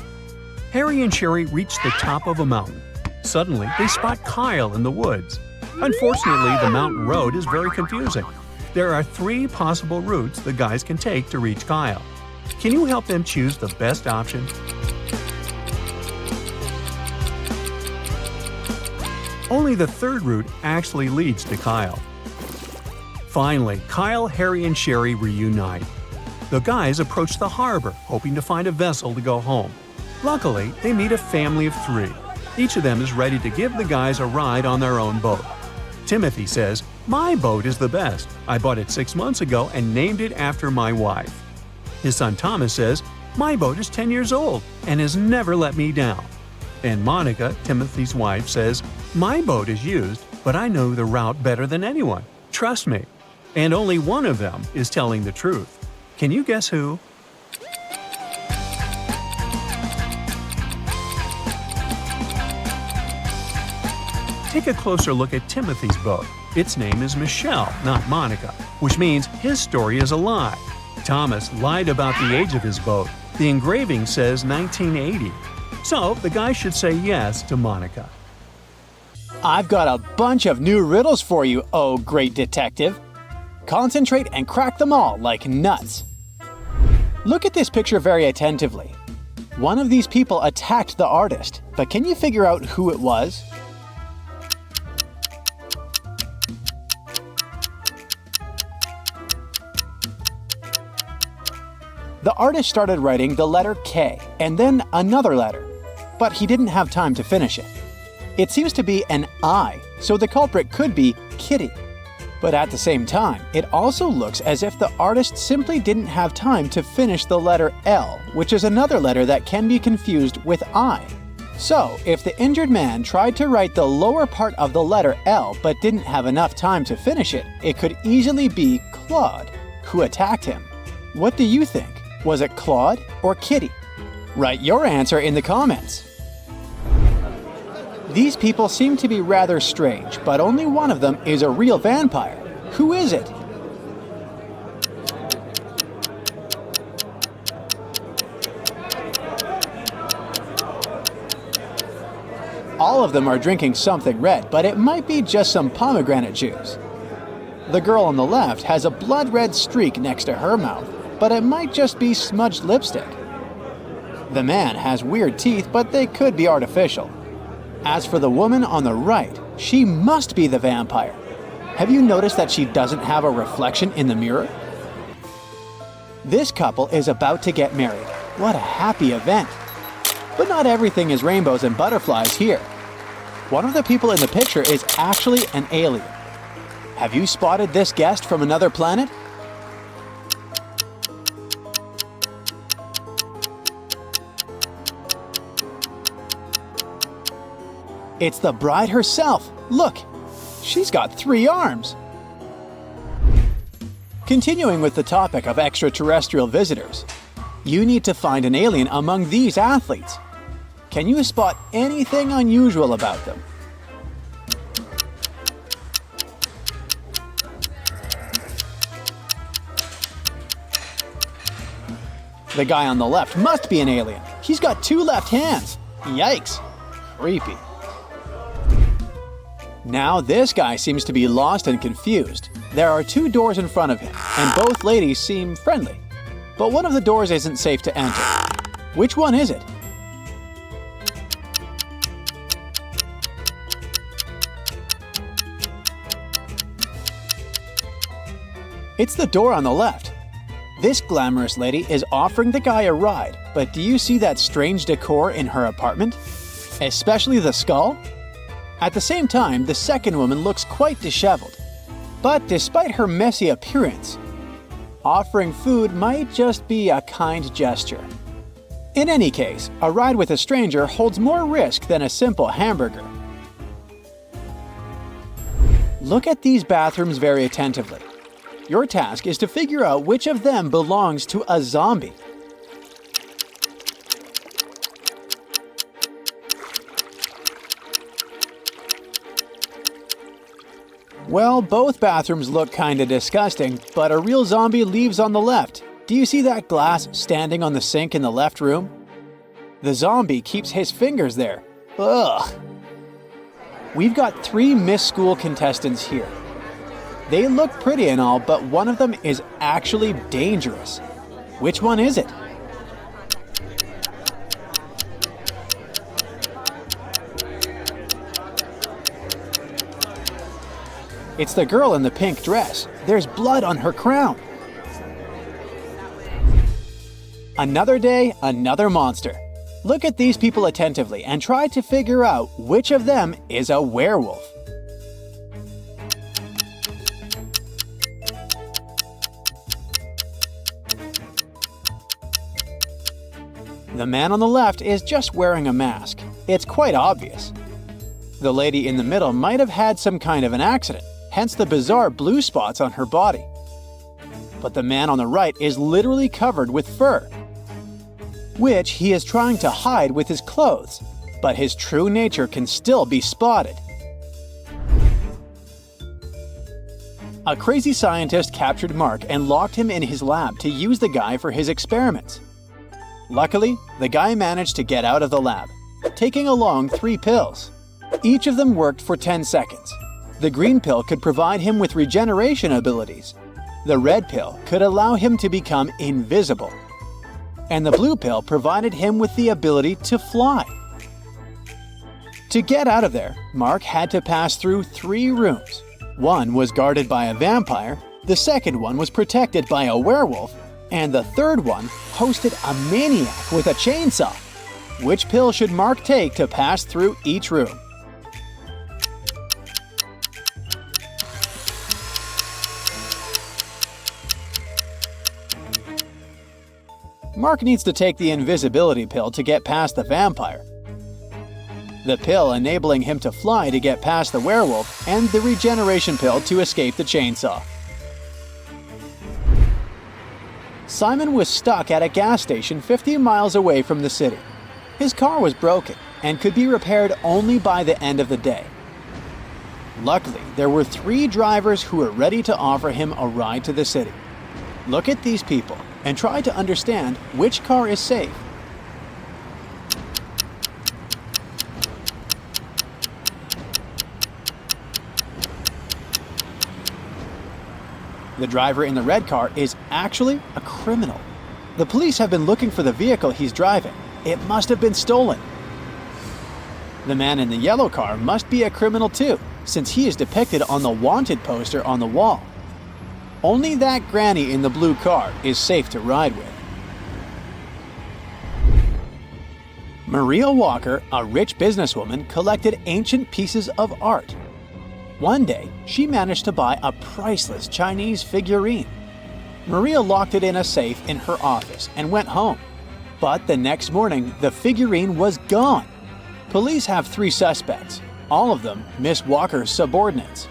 Harry and Sherry reach the top of a mountain. Suddenly, they spot Kyle in the woods. Unfortunately, the mountain road is very confusing. There are 3 possible routes the guys can take to reach Kyle. Can you help them choose the best option? Only the third route actually leads to Kyle. Finally, Kyle, Harry, and Sherry reunite. The guys approach the harbor, hoping to find a vessel to go home. Luckily, they meet a family of 3. Each of them is ready to give the guys a ride on their own boat. Timothy says, "My boat is the best. I bought it 6 months ago and named it after my wife." His son Thomas says, "My boat is 10 years old and has never let me down." And Monica, Timothy's wife, says, "My boat is used, but I know the route better than anyone. Trust me." And only one of them is telling the truth. Can you guess who? Take a closer look at Timothy's boat. Its name is Michelle, not Monica, which means his story is a lie. Thomas lied about the age of his boat. The engraving says 1980. So the guy should say yes to Monica. I've got a bunch of new riddles for you, oh great detective. Concentrate and crack them all like nuts. Look at this picture very attentively. One of these people attacked the artist, but can you figure out who it was? The artist started writing the letter K and then another letter, but he didn't have time to finish it. It seems to be an I, so the culprit could be Kitty. But at the same time, it also looks as if the artist simply didn't have time to finish the letter L, which is another letter that can be confused with I. So, if the injured man tried to write the lower part of the letter L but didn't have enough time to finish it, it could easily be Claude, who attacked him. What do you think? Was it Claude or Kitty? Write your answer in the comments. These people seem to be rather strange, but only one of them is a real vampire. Who is it? All of them are drinking something red, but it might be just some pomegranate juice. The girl on the left has a blood red streak next to her mouth, but it might just be smudged lipstick. The man has weird teeth, but they could be artificial. As for the woman on the right, she must be the vampire. Have you noticed that she doesn't have a reflection in the mirror? This couple is about to get married. What a happy event! But not everything is rainbows and butterflies here. One of the people in the picture is actually an alien. Have you spotted this guest from another planet? It's the bride herself. Look, she's got 3 arms. Continuing with the topic of extraterrestrial visitors, you need to find an alien among these athletes. Can you spot anything unusual about them? The guy on the left must be an alien. He's got 2 left hands. Yikes. Creepy. Now this guy seems to be lost and confused. There are 2 doors in front of him, and both ladies seem friendly. But one of the doors isn't safe to enter. Which one is it? It's the door on the left. This glamorous lady is offering the guy a ride, but do you see that strange decor in her apartment? Especially the skull? At the same time, the second woman looks quite disheveled. But despite her messy appearance, offering food might just be a kind gesture. In any case, a ride with a stranger holds more risk than a simple hamburger. Look at these bathrooms very attentively. Your task is to figure out which of them belongs to a zombie. Well, both bathrooms look kinda disgusting, but a real zombie leaves on the left. Do you see that glass standing on the sink in the left room? The zombie keeps his fingers there. Ugh. We've got 3 Miss School contestants here. They look pretty and all, but one of them is actually dangerous. Which one is it? It's the girl in the pink dress. There's blood on her crown. Another day, another monster. Look at these people attentively and try to figure out which of them is a werewolf. The man on the left is just wearing a mask. It's quite obvious. The lady in the middle might have had some kind of an accident, hence the bizarre blue spots on her body. But the man on the right is literally covered with fur, which he is trying to hide with his clothes, but his true nature can still be spotted. A crazy scientist captured Mark and locked him in his lab to use the guy for his experiments. Luckily, the guy managed to get out of the lab, taking along 3 pills. Each of them worked for 10 seconds. The green pill could provide him with regeneration abilities. The red pill could allow him to become invisible. And the blue pill provided him with the ability to fly. To get out of there, Mark had to pass through 3 rooms. One was guarded by a vampire, the second one was protected by a werewolf, And the third one hosted a maniac with a chainsaw. Which pill should Mark take to pass through each room? Mark needs to take the invisibility pill to get past the vampire, the pill enabling him to fly to get past the werewolf, and the regeneration pill to escape the chainsaw. Simon was stuck at a gas station 50 miles away from the city. His car was broken and could be repaired only by the end of the day. Luckily, there were 3 drivers who were ready to offer him a ride to the city. Look at these people and try to understand which car is safe. The driver in the red car is actually a criminal. The police have been looking for the vehicle he's driving. It must have been stolen. The man in the yellow car must be a criminal too, since he is depicted on the wanted poster on the wall. Only that granny in the blue car is safe to ride with. Maria Walker, a rich businesswoman, collected ancient pieces of art. One day, she managed to buy a priceless Chinese figurine. Maria locked it in a safe in her office and went home. But the next morning, the figurine was gone. Police have 3 suspects, all of them Miss Walker's subordinates.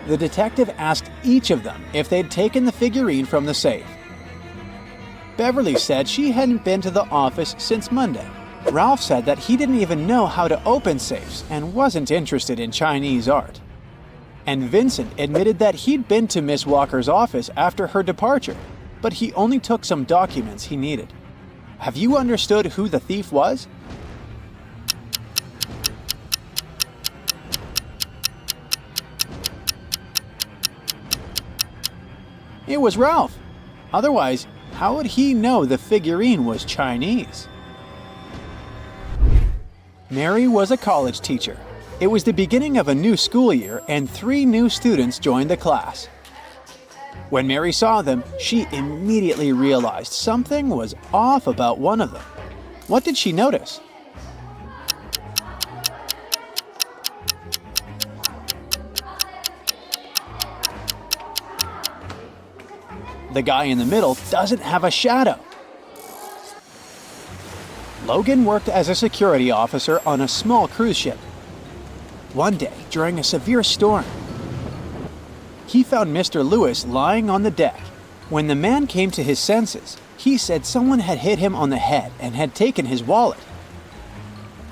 The detective asked each of them if they'd taken the figurine from the safe. Beverly said she hadn't been to the office since Monday. Ralph said that he didn't even know how to open safes and wasn't interested in Chinese art. And Vincent admitted that he'd been to Miss Walker's office after her departure, but he only took some documents he needed. Have you understood who the thief was? It was Ralph. Otherwise, how would he know the figurine was Chinese? Mary was a college teacher. It was the beginning of a new school year and 3 new students joined the class. When Mary saw them, she immediately realized something was off about one of them. What did she notice? The guy in the middle doesn't have a shadow. Logan worked as a security officer on a small cruise ship. One day, during a severe storm, he found Mr. Lewis lying on the deck. When the man came to his senses, he said someone had hit him on the head and had taken his wallet.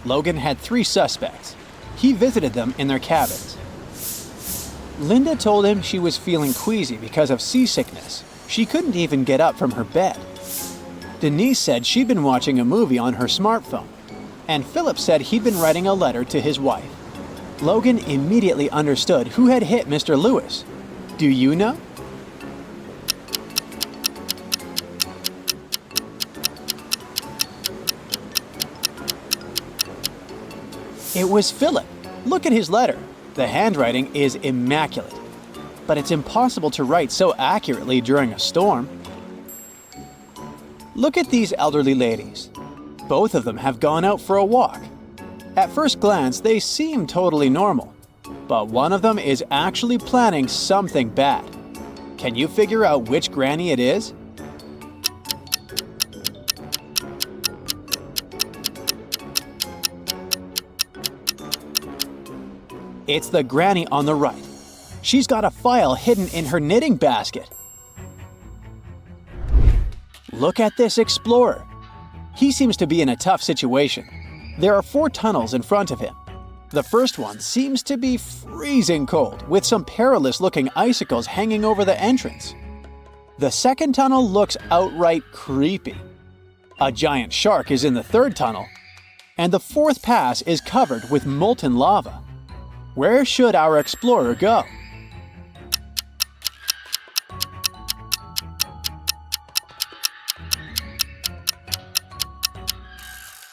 Logan had 3 suspects. He visited them in their cabins. Linda told him she was feeling queasy because of seasickness. She couldn't even get up from her bed. Denise said she'd been watching a movie on her smartphone. And Philip said he'd been writing a letter to his wife. Logan immediately understood who had hit Mr. Lewis. Do you know? It was Philip. Look at his letter. The handwriting is immaculate. But it's impossible to write so accurately during a storm. Look at these elderly ladies. Both of them have gone out for a walk. At first glance, they seem totally normal. But one of them is actually planning something bad. Can you figure out which granny it is? It's the granny on the right. She's got a file hidden in her knitting basket. Look at this explorer. He seems to be in a tough situation. There are 4 tunnels in front of him. The first one seems to be freezing cold, with some perilous-looking icicles hanging over the entrance. The second tunnel looks outright creepy. A giant shark is in the third tunnel, and the 4th pass is covered with molten lava. Where should our explorer go?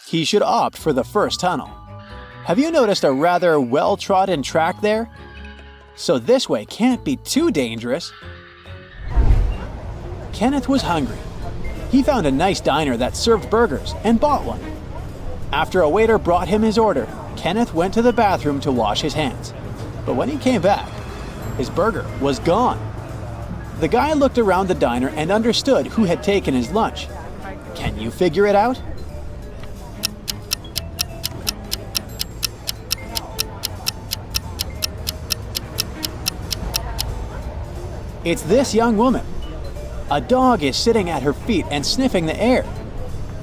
He should opt for the first tunnel. Have you noticed a rather well-trodden track there? So this way can't be too dangerous. Kenneth was hungry. He found a nice diner that served burgers and bought one. After a waiter brought him his order, Kenneth went to the bathroom to wash his hands. But when he came back, his burger was gone. The guy looked around the diner and understood who had taken his lunch. Can you figure it out? It's this young woman. A dog is sitting at her feet and sniffing the air.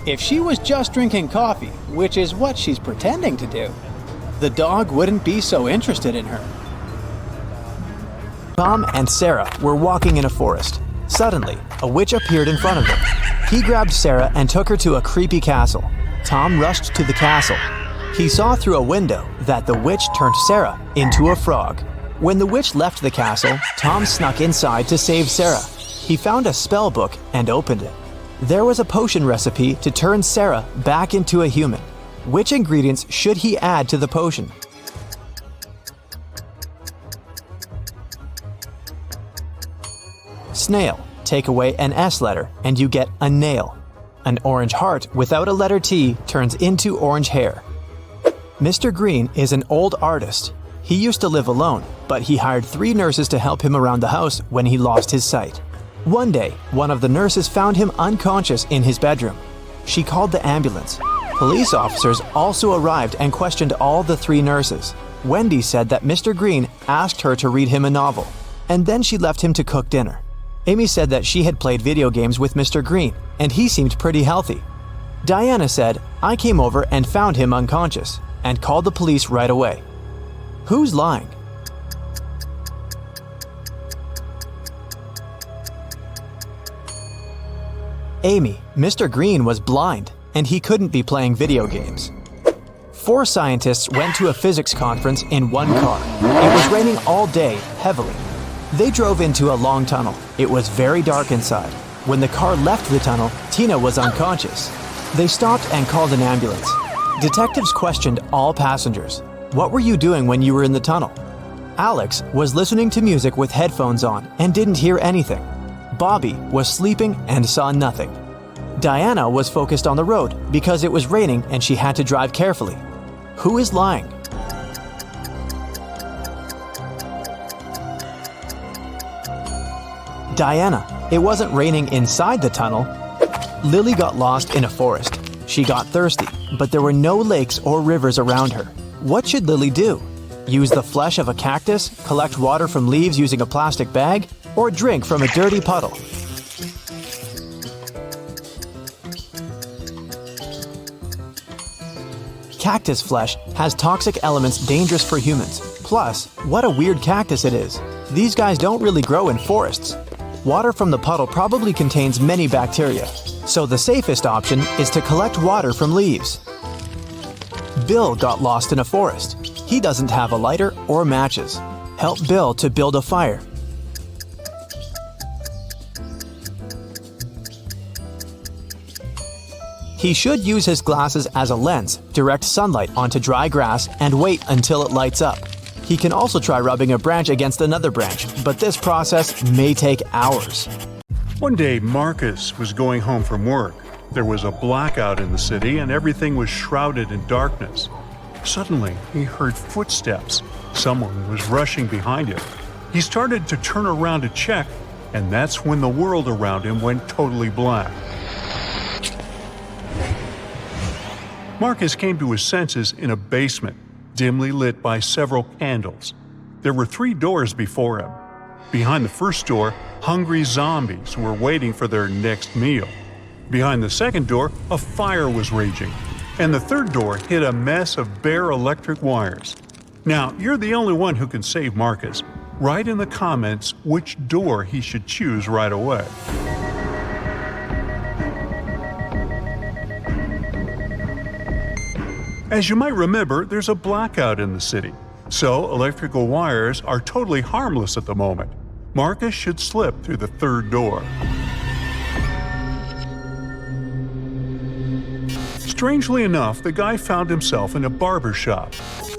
If she was just drinking coffee, which is what she's pretending to do, the dog wouldn't be so interested in her. Tom and Sarah were walking in a forest. Suddenly, a witch appeared in front of them. He grabbed Sarah and took her to a creepy castle. Tom rushed to the castle. He saw through a window that the witch turned Sarah into a frog. When the witch left the castle, Tom snuck inside to save Sarah. He found a spell book and opened it. There was a potion recipe to turn Sarah back into a human. Which ingredients should he add to the potion? Snail. Take away an S letter and you get a nail. An orange heart without a letter T turns into orange hair. Mr. Green is an old artist. He used to live alone, but he hired 3 nurses to help him around the house when he lost his sight. One day, one of the nurses found him unconscious in his bedroom. She called the ambulance. Police officers also arrived and questioned all the 3 nurses. Wendy said that Mr. Green asked her to read him a novel, and then she left him to cook dinner. Amy said that she had played video games with Mr. Green, and he seemed pretty healthy. Diana said, "I came over and found him unconscious," and called the police right away. Who's lying? Amy, Mr. Green was blind, and he couldn't be playing video games. 4 scientists went to a physics conference in one car. It was raining all day, heavily. They drove into a long tunnel. It was very dark inside. When the car left the tunnel, Tina was unconscious. They stopped and called an ambulance. Detectives questioned all passengers. What were you doing when you were in the tunnel? Alex was listening to music with headphones on and didn't hear anything. Bobby was sleeping and saw nothing. Diana was focused on the road because it was raining and she had to drive carefully. Who is lying? Diana. It wasn't raining inside the tunnel. Lily got lost in a forest. She got thirsty, but there were no lakes or rivers around her. What should Lily do? Use the flesh of a cactus, collect water from leaves using a plastic bag, or drink from a dirty puddle? Cactus flesh has toxic elements dangerous for humans. Plus, what a weird cactus it is. These guys don't really grow in forests. Water from the puddle probably contains many bacteria, so the safest option is to collect water from leaves. Bill got lost in a forest. He doesn't have a lighter or matches. Help Bill to build a fire. He should use his glasses as a lens, direct sunlight onto dry grass, and wait until it lights up. He can also try rubbing a branch against another branch, but this process may take hours. One day, Marcus was going home from work. There was a blackout in the city and everything was shrouded in darkness. Suddenly, he heard footsteps. Someone was rushing behind him. He started to turn around to check, and that's when the world around him went totally black. Marcus came to his senses in a basement, dimly lit by several candles. There were 3 doors before him. Behind the first door, hungry zombies were waiting for their next meal. Behind the second door, a fire was raging. And the third door hid a mess of bare electric wires. Now, you're the only one who can save Marcus. Write in the comments which door he should choose right away. As you might remember, there's a blackout in the city, so electrical wires are totally harmless at the moment. Marcus should slip through the third door. Strangely enough, the guy found himself in a barber shop.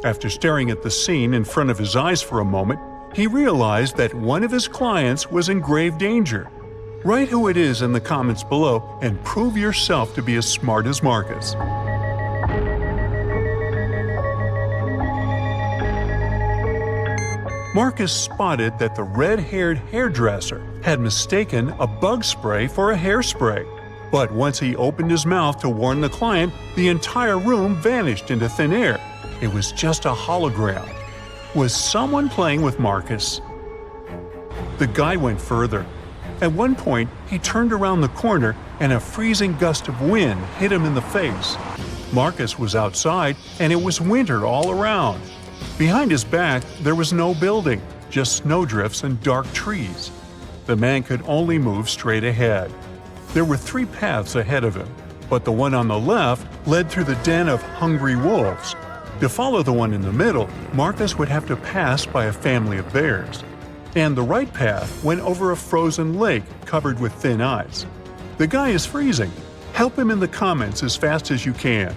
After staring at the scene in front of his eyes for a moment, he realized that one of his clients was in grave danger. Write who it is in the comments below and prove yourself to be as smart as Marcus. Marcus spotted that the red-haired hairdresser had mistaken a bug spray for a hairspray. But once he opened his mouth to warn the client, the entire room vanished into thin air. It was just a hologram. Was someone playing with Marcus? The guy went further. At one point, he turned around the corner and a freezing gust of wind hit him in the face. Marcus was outside and it was winter all around. Behind his back, there was no building, just snowdrifts and dark trees. The man could only move straight ahead. There were 3 paths ahead of him, but the one on the left led through the den of hungry wolves. To follow the one in the middle, Marcus would have to pass by a family of bears. And the right path went over a frozen lake covered with thin ice. The guy is freezing. Help him in the comments as fast as you can.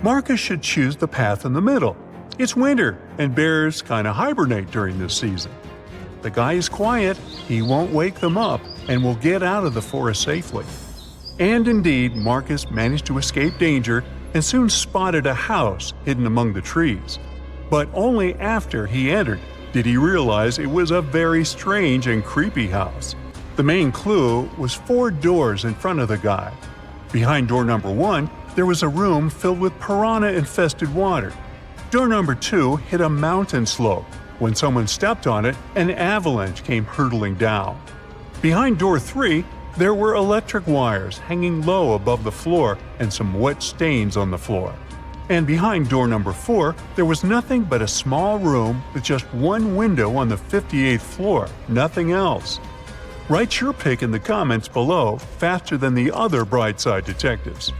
Marcus should choose the path in the middle. It's winter, and bears kinda hibernate during this season. The guy is quiet, he won't wake them up, and will get out of the forest safely. And indeed, Marcus managed to escape danger and soon spotted a house hidden among the trees. But only after he entered did he realize it was a very strange and creepy house. The main clue was 4 doors in front of the guy. Behind door number 1, there was a room filled with piranha-infested water. Door number 2 hit a mountain slope. When someone stepped on it, an avalanche came hurtling down. Behind door 3, there were electric wires hanging low above the floor and some wet stains on the floor. And behind door number 4, there was nothing but a small room with just one window on the 58th floor, nothing else. Write your pick in the comments below faster than the other Brightside detectives.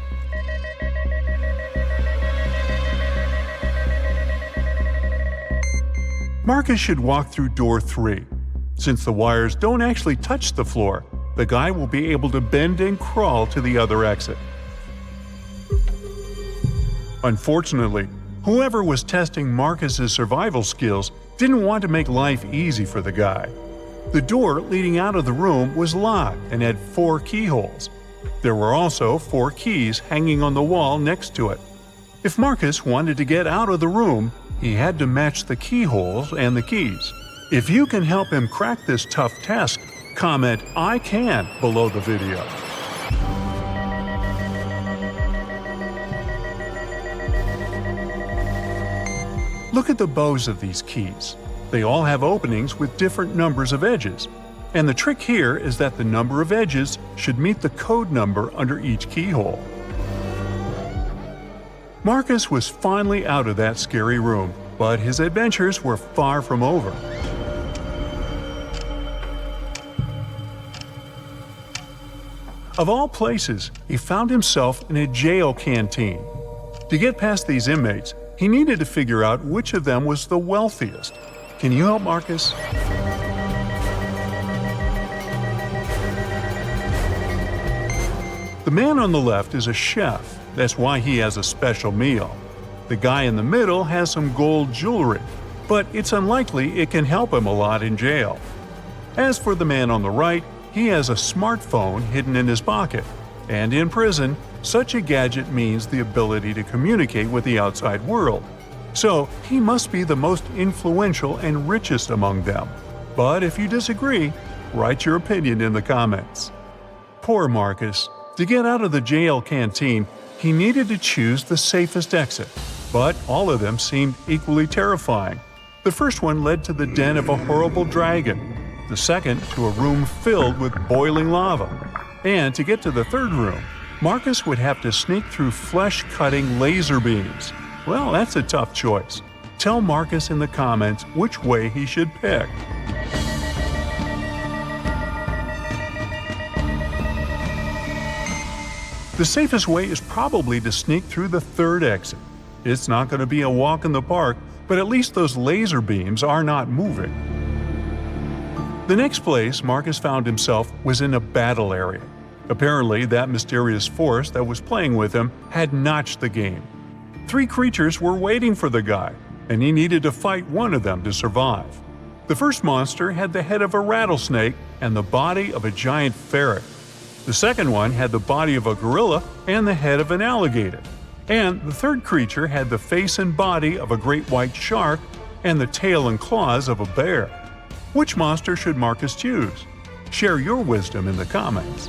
Marcus should walk through door 3. Since the wires don't actually touch the floor, the guy will be able to bend and crawl to the other exit. Unfortunately, whoever was testing Marcus's survival skills didn't want to make life easy for the guy. The door leading out of the room was locked and had 4 keyholes. There were also 4 keys hanging on the wall next to it. If Marcus wanted to get out of the room, he had to match the keyholes and the keys. If you can help him crack this tough task, comment "I can" below the video. Look at the bows of these keys. They all have openings with different numbers of edges. And the trick here is that the number of edges should meet the code number under each keyhole. Marcus was finally out of that scary room, but his adventures were far from over. Of all places, he found himself in a jail canteen. To get past these inmates, he needed to figure out which of them was the wealthiest. Can you help Marcus? The man on the left is a chef. That's why he has a special meal. The guy in the middle has some gold jewelry, but it's unlikely it can help him a lot in jail. As for the man on the right, he has a smartphone hidden in his pocket. And in prison, such a gadget means the ability to communicate with the outside world. So he must be the most influential and richest among them. But if you disagree, write your opinion in the comments. Poor Marcus. To get out of the jail canteen, he needed to choose the safest exit. But all of them seemed equally terrifying. The first one led to the den of a horrible dragon. The second to a room filled with boiling lava. And to get to the third room, Marcus would have to sneak through flesh-cutting laser beams. Well, that's a tough choice. Tell Marcus in the comments which way he should pick. The safest way is probably to sneak through the third exit. It's not going to be a walk in the park, but at least those laser beams are not moving. The next place Marcus found himself was in a battle area. Apparently, that mysterious force that was playing with him had notched the game. 3 creatures were waiting for the guy. and he needed to fight one of them to survive. The first monster had the head of a rattlesnake and the body of a giant ferret. The second one had the body of a gorilla and the head of an alligator. And the third creature had the face and body of a great white shark and the tail and claws of a bear. Which monster should Marcus choose? Share your wisdom in the comments.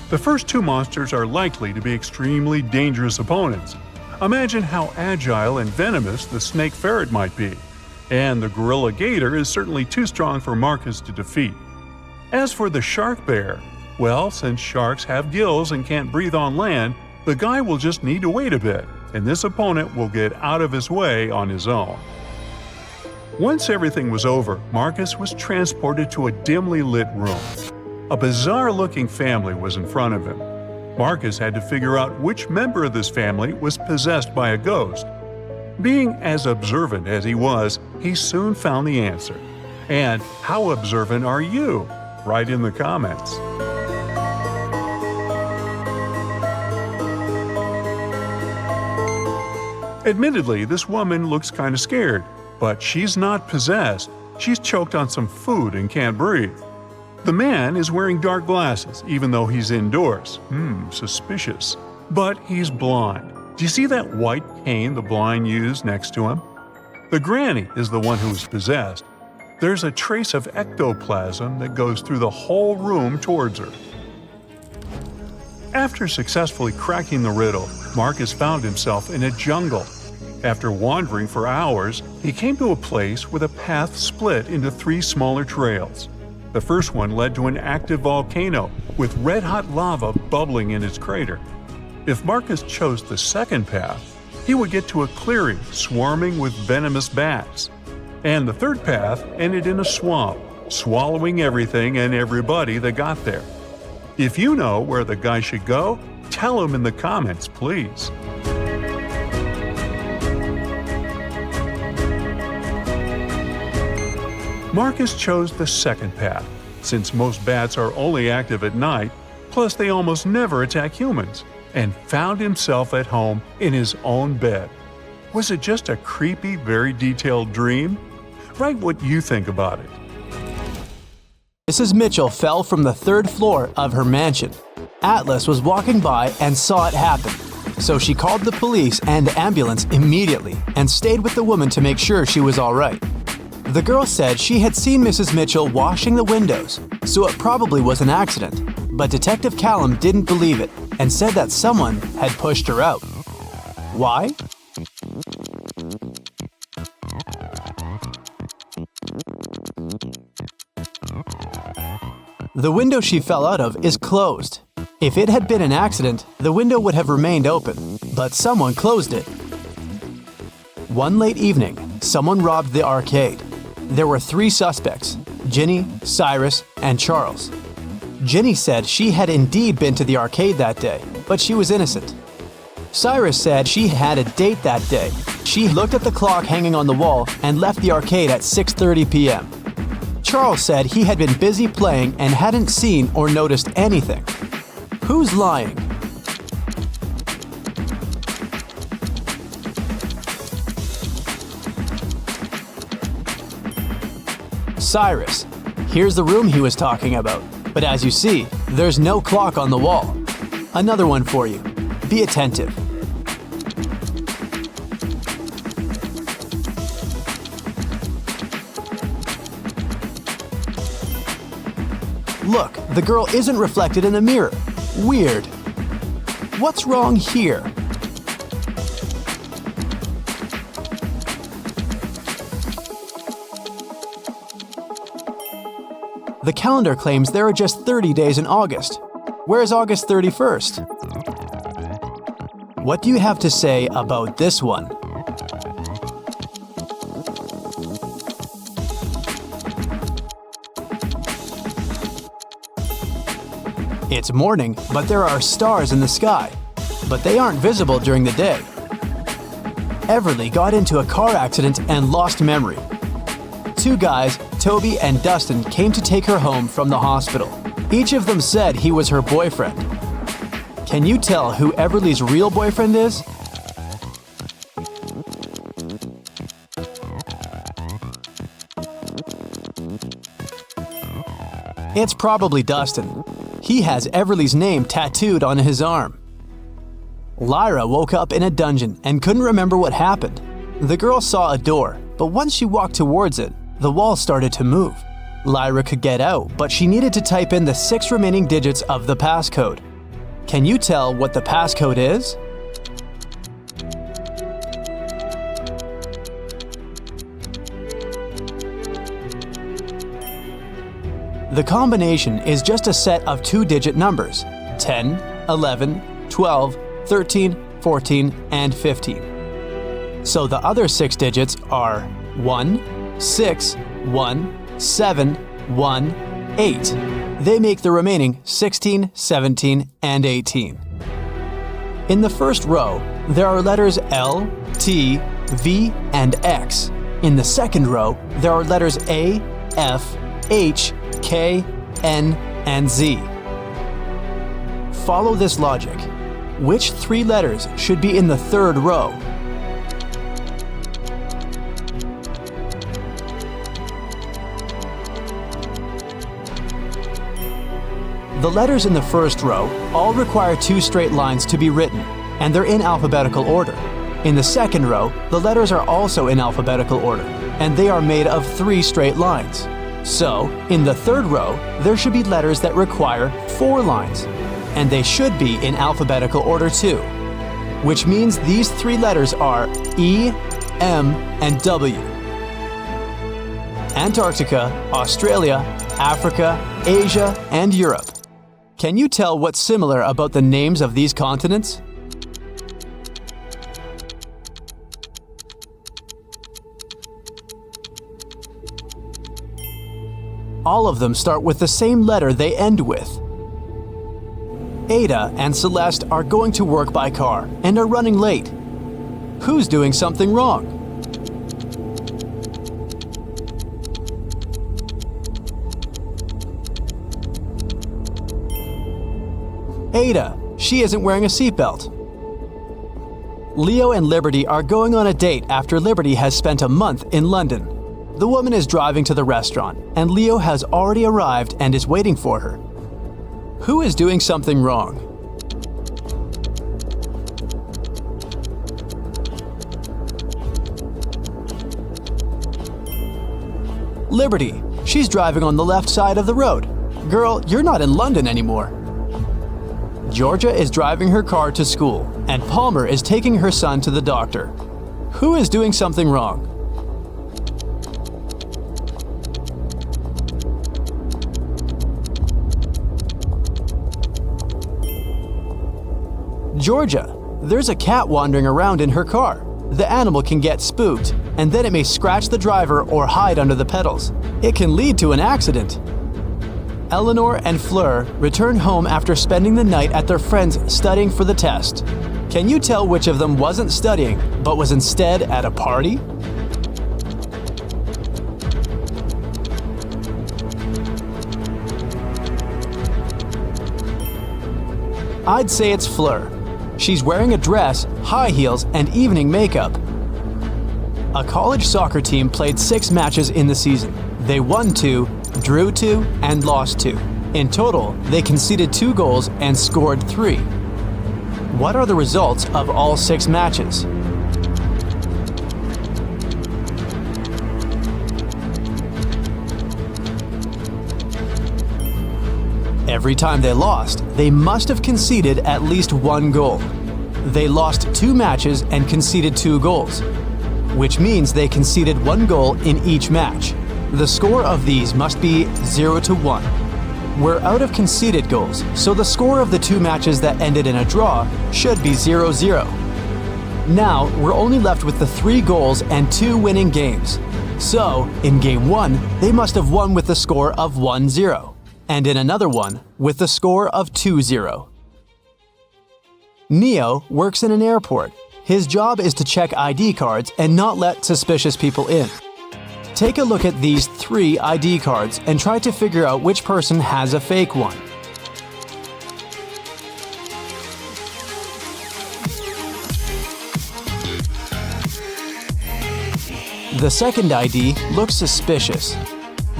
The first two monsters are likely to be extremely dangerous opponents. Imagine how agile and venomous the snake ferret might be. And the gorilla gator is certainly too strong for Marcus to defeat. As for the shark bear, well, since sharks have gills and can't breathe on land, the guy will just need to wait a bit, and this opponent will get out of his way on his own. Once everything was over, Marcus was transported to a dimly lit room. A bizarre-looking family was in front of him. Marcus had to figure out which member of this family was possessed by a ghost. Being as observant as he was, he soon found the answer. And how observant are you? Write in the comments. Admittedly, this woman looks kind of scared, but she's not possessed. She's choked on some food and can't breathe. The man is wearing dark glasses, even though he's indoors. Suspicious. But he's blind. Do you see that white cane the blind use next to him? The granny is the one who is possessed. There's a trace of ectoplasm that goes through the whole room towards her. After successfully cracking the riddle, Marcus found himself in a jungle. After wandering for hours, he came to a place where the path split into 3 smaller trails. The first one led to an active volcano with red-hot lava bubbling in its crater. If Marcus chose the second path, he would get to a clearing swarming with venomous bats. And the third path ended in a swamp, swallowing everything and everybody that got there. If you know where the guy should go, tell him in the comments, please. Marcus chose the second path, since most bats are only active at night, plus they almost never attack humans, and found himself at home in his own bed. Was it just a creepy, very detailed dream? Write what you think about it. Mrs. Mitchell fell from the 3rd floor of her mansion. Atlas was walking by and saw it happen, so she called the police and the ambulance immediately and stayed with the woman to make sure she was all right. The girl said she had seen Mrs. Mitchell washing the windows, so it probably was an accident, but Detective Callum didn't believe it and said that someone had pushed her out. Why? The window she fell out of is closed. If it had been an accident, the window would have remained open, but someone closed it. One late evening, someone robbed the arcade. There were 3 suspects: Ginny, Cyrus, and Charles. Ginny said she had indeed been to the arcade that day, but she was innocent. Cyrus said she had a date that day. She looked at the clock hanging on the wall and left the arcade at 6:30 p.m. Charles said he had been busy playing and hadn't seen or noticed anything. Who's lying? Cyrus. Here's the room he was talking about. But as you see, there's no clock on the wall. Another one for you. Be attentive. Look, the girl isn't reflected in the mirror. Weird. What's wrong here? The calendar claims there are just 30 days in August. Where's August 31st? What do you have to say about this one? It's morning, but there are stars in the sky. But they aren't visible during the day. Everly got into a car accident and lost memory. 2 guys, Toby and Dustin, came to take her home from the hospital. Each of them said he was her boyfriend. Can you tell who Everly's real boyfriend is? It's probably Dustin. He has Everly's name tattooed on his arm. Lyra woke up in a dungeon and couldn't remember what happened. The girl saw a door, but once she walked towards it, the wall started to move. Lyra could get out, but she needed to type in the 6 remaining digits of the passcode. Can you tell what the passcode is? The combination is just a set of 2-digit numbers: 10, 11, 12, 13, 14, and 15. So the other 6 digits are 1, 6, 1, 7, 1, 8. They make the remaining 16, 17, and 18. In the first row, there are letters L, T, V, and X. In the second row, there are letters A, F, H, K, N, and Z. Follow this logic. Which 3 letters should be in the third row? The letters in the first row all require 2 straight lines to be written, and they're in alphabetical order. In the second row, the letters are also in alphabetical order, and they are made of 3 straight lines. So, in the third row, there should be letters that require 4 lines, and they should be in alphabetical order too, which means these 3 letters are E, M, and W. Antarctica, Australia, Africa, Asia, and Europe. Can you tell what's similar about the names of these continents? All of them start with the same letter they end with. Ada and Celeste are going to work by car and are running late. Who's doing something wrong? Ada. She isn't wearing a seatbelt. Leo and Liberty are going on a date after Liberty has spent a month in London. The woman is driving to the restaurant, and Leo has already arrived and is waiting for her. Who is doing something wrong? Liberty. She's driving on the left side of the road. Girl, you're not in London anymore. Georgia is driving her car to school, and Palmer is taking her son to the doctor. Who is doing something wrong? Georgia. There's a cat wandering around in her car. The animal can get spooked, and then it may scratch the driver or hide under the pedals. It can lead to an accident. Eleanor and Fleur return home after spending the night at their friend's studying for the test. Can you tell which of them wasn't studying, but was instead at a party? I'd say it's Fleur. She's wearing a dress, high heels, and evening makeup. A college soccer team played 6 matches in the season. They won 2, drew 2, and lost 2. In total, they conceded 2 goals and scored 3. What are the results of all 6 matches? Every time they lost, they must have conceded at least 1 goal. They lost 2 matches and conceded 2 goals, which means they conceded 1 goal in each match. The score of these must be 0-1. We're out of conceded goals, so the score of the 2 matches that ended in a draw should be 0-0. Now, we're only left with the 3 goals and 2 winning games. So, in Game 1, they must have won with the score of 1-0, and in another one with the score of 2-0. Neo works in an airport. His job is to check ID cards and not let suspicious people in. Take a look at these 3 ID cards and try to figure out which person has a fake one. The second ID looks suspicious.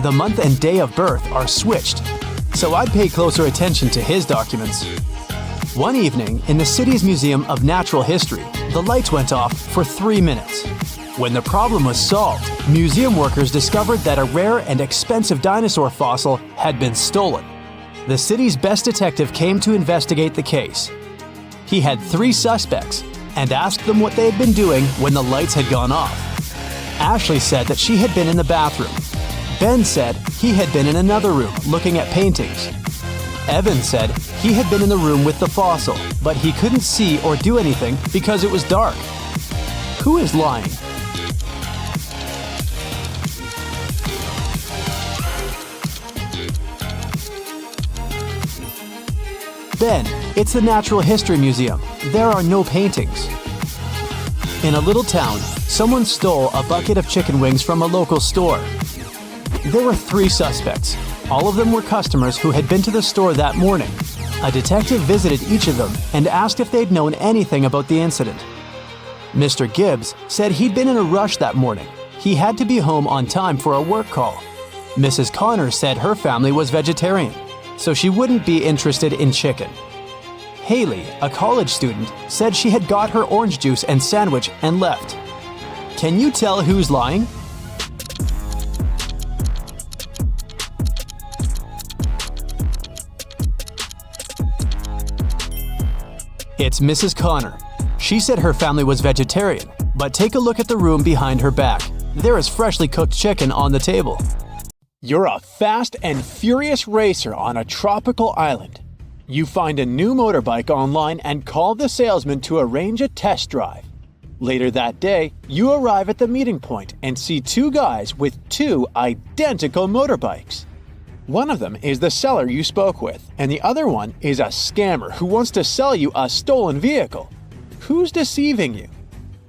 The month and day of birth are switched, so I'd pay closer attention to his documents. One evening, in the city's Museum of Natural History, the lights went off for 3 minutes. When the problem was solved, museum workers discovered that a rare and expensive dinosaur fossil had been stolen. The city's best detective came to investigate the case. He had 3 suspects and asked them what they had been doing when the lights had gone off. Ashley said that she had been in the bathroom. Ben said he had been in another room looking at paintings. Evan said he had been in the room with the fossil, but he couldn't see or do anything because it was dark. Who is lying? Ben, it's the Natural History Museum. There are no paintings. In a little town, someone stole a bucket of chicken wings from a local store. There were 3 suspects. All of them were customers who had been to the store that morning. A detective visited each of them and asked if they'd known anything about the incident. Mr. Gibbs said he'd been in a rush that morning. He had to be home on time for a work call. Mrs. Connor said her family was vegetarian, so she wouldn't be interested in chicken. Haley, a college student, said she had got her orange juice and sandwich and left. Can you tell who's lying? It's Mrs. Connor. She said her family was vegetarian, but take a look at the room behind her back. There is freshly cooked chicken on the table. You're a fast and furious racer on a tropical island. You find a new motorbike online and call the salesman to arrange a test drive. Later that day, you arrive at the meeting point and see 2 guys with 2 identical motorbikes. One of them is the seller you spoke with, and the other one is a scammer who wants to sell you a stolen vehicle. Who's deceiving you?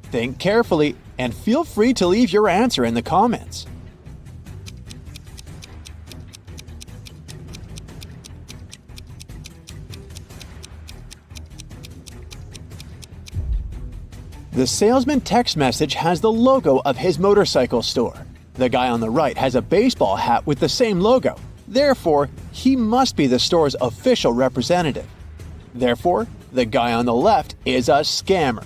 Think carefully and feel free to leave your answer in the comments. The salesman text message has the logo of his motorcycle store. The guy on the right has a baseball hat with the same logo. Therefore, he must be the store's official representative. Therefore, the guy on the left is a scammer.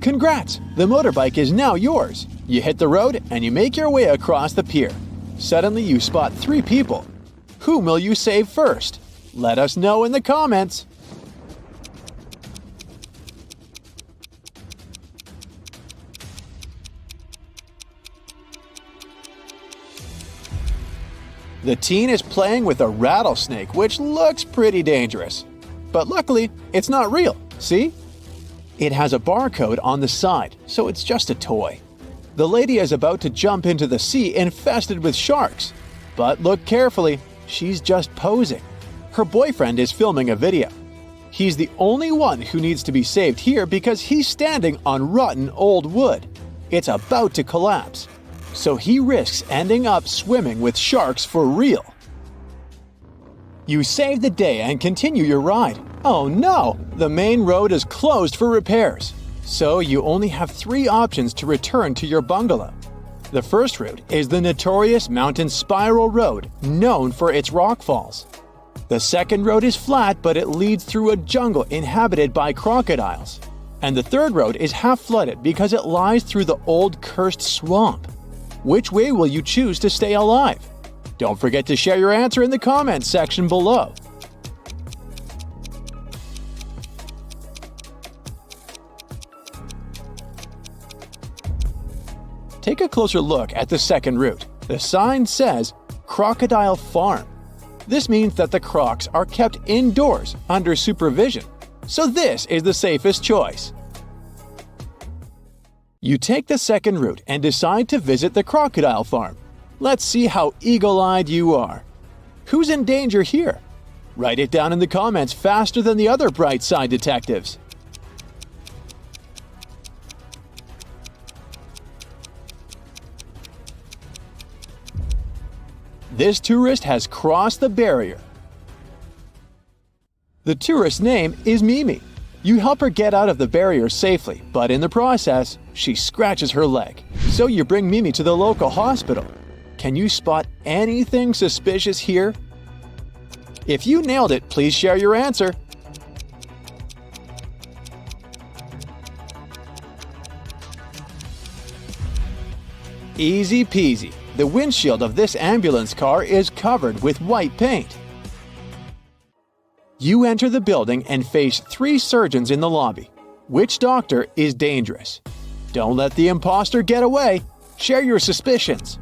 Congrats! The motorbike is now yours. You hit the road and you make your way across the pier. Suddenly you spot 3 people. Whom will you save first? Let us know in the comments. The teen is playing with a rattlesnake, which looks pretty dangerous. But luckily, it's not real, see? It has a barcode on the side, so it's just a toy. The lady is about to jump into the sea infested with sharks. But look carefully, she's just posing. Her boyfriend is filming a video. He's the only one who needs to be saved here because he's standing on rotten old wood. It's about to collapse. So he risks ending up swimming with sharks for real. You save the day and continue your ride. Oh no! The main road is closed for repairs. So you only have 3 options to return to your bungalow. The first route is the notorious mountain spiral road, known for its rock falls. The second road is flat, but it leads through a jungle inhabited by crocodiles. And the third road is half flooded because it lies through the old cursed swamp. Which way will you choose to stay alive? Don't forget to share your answer in the comments section below. Take a closer look at the second route. The sign says Crocodile Farm. This means that the crocs are kept indoors under supervision. So this is the safest choice. You take the second route and decide to visit the crocodile farm. Let's see how eagle-eyed you are. Who's in danger here? Write it down in the comments faster than the other bright side detectives. This tourist has crossed the barrier. The tourist's name is Mimi. You help her get out of the barrier safely, but in the process, she scratches her leg. So you bring Mimi to the local hospital. Can you spot anything suspicious here? If you nailed it, please share your answer. Easy peasy. The windshield of this ambulance car is covered with white paint. You enter the building and face 3 surgeons in the lobby. Which doctor is dangerous? Don't let the imposter get away. Share your suspicions.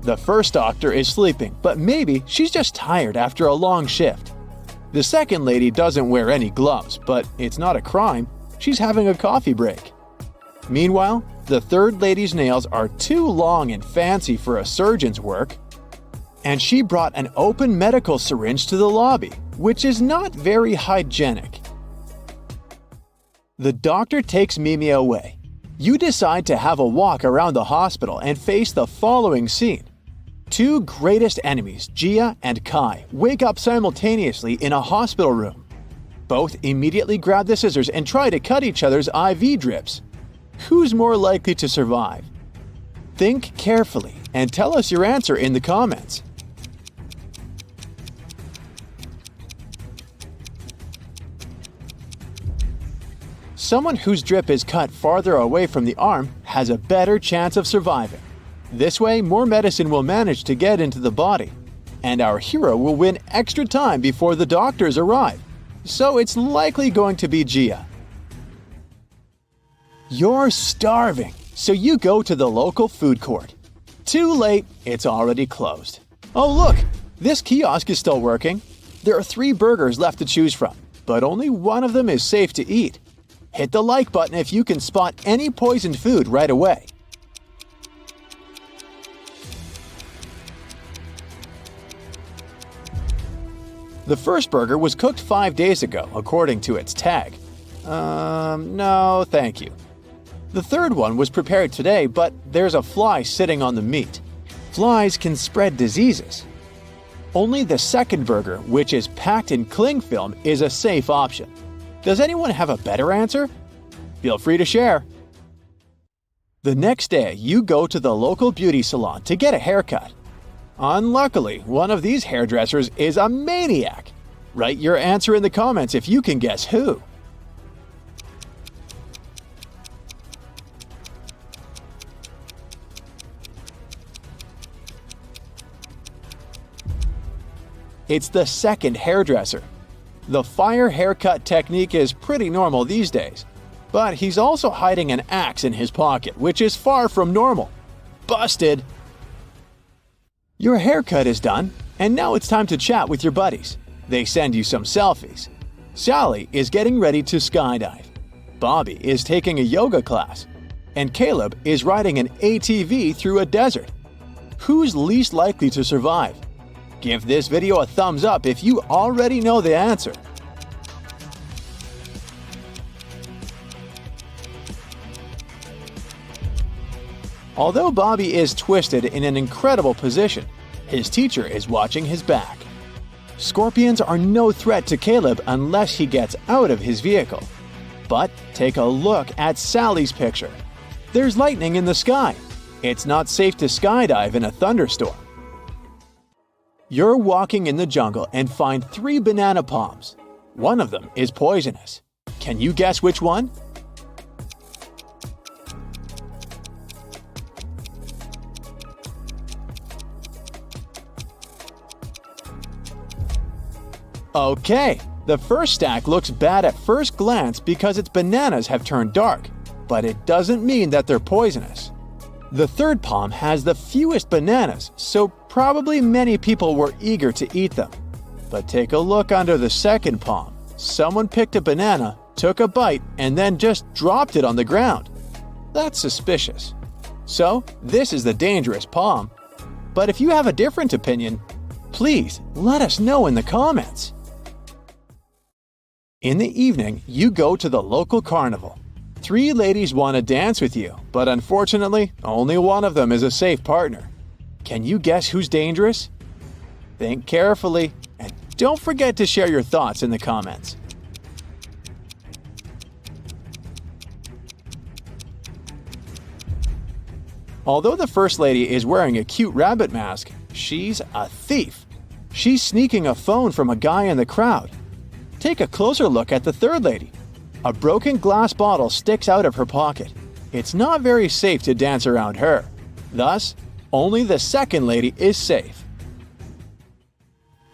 The first doctor is sleeping, but maybe she's just tired after a long shift. The second lady doesn't wear any gloves, but it's not a crime. She's having a coffee break. Meanwhile, the third lady's nails are too long and fancy for a surgeon's work. And she brought an open medical syringe to the lobby, which is not very hygienic. The doctor takes Mimi away. You decide to have a walk around the hospital and face the following scene. 2 greatest enemies, Gia and Kai, wake up simultaneously in a hospital room. Both immediately grab the scissors and try to cut each other's IV drips. Who's more likely to survive? Think carefully and tell us your answer in the comments. Someone whose drip is cut farther away from the arm has a better chance of surviving. This way, more medicine will manage to get into the body, and our hero will win extra time before the doctors arrive. So it's likely going to be Gia. You're starving, so you go to the local food court. Too late, it's already closed. Oh look, this kiosk is still working. There are 3 burgers left to choose from, but only one of them is safe to eat. Hit the like button if you can spot any poisoned food right away. The first burger was cooked 5 days ago, according to its tag. No, thank you. The third one was prepared today, but there's a fly sitting on the meat. Flies can spread diseases. Only the second burger, which is packed in cling film, is a safe option. Does anyone have a better answer? Feel free to share. The next day, you go to the local beauty salon to get a haircut. Unluckily, one of these hairdressers is a maniac. Write your answer in the comments if you can guess who. It's the second hairdresser. The fire haircut technique is pretty normal these days, but he's also hiding an axe in his pocket, which is far from normal. Busted! Your haircut is done, and now it's time to chat with your buddies. They send you some selfies. Sally is getting ready to skydive. Bobby is taking a yoga class. And Caleb is riding an ATV through a desert. Who's least likely to survive? Give this video a thumbs up if you already know the answer. Although Bobby is twisted in an incredible position, his teacher is watching his back. Scorpions are no threat to Caleb unless he gets out of his vehicle. But take a look at Sally's picture. There's lightning in the sky. It's not safe to skydive in a thunderstorm. You're walking in the jungle and find 3 banana palms. One of them is poisonous. Can you guess which one? Okay, the first stack looks bad at first glance because its bananas have turned dark, but it doesn't mean that they're poisonous. The third palm has the fewest bananas, so probably many people were eager to eat them. But take a look under the second palm. Someone picked a banana, took a bite, and then just dropped it on the ground. That's suspicious. So, this is the dangerous palm. But if you have a different opinion, please let us know in the comments. In the evening, you go to the local carnival. 3 ladies want to dance with you, but unfortunately, only one of them is a safe partner. Can you guess who's dangerous? Think carefully and Don't forget to share your thoughts in the comments. Although the First Lady is wearing a cute rabbit mask, she's a thief. She's sneaking a phone from a guy in the crowd. Take a closer look at the Third Lady. A broken glass bottle sticks out of her pocket. It's not very safe to dance around her. Thus, only the Second Lady is safe.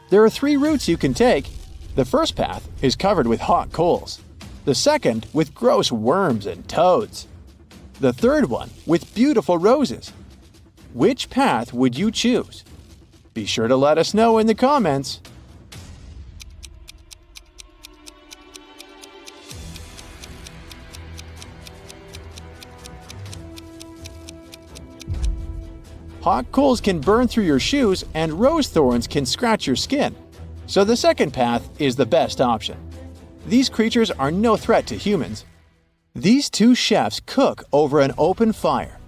There are 3 routes you can take. The first path is covered with hot coals. The second with gross worms and toads. The third one with beautiful roses. Which path would you choose? Be sure to let us know in the comments. Hot coals can burn through your shoes and rose thorns can scratch your skin. So the second path is the best option. These creatures are no threat to humans. These 2 chefs cook over an open fire.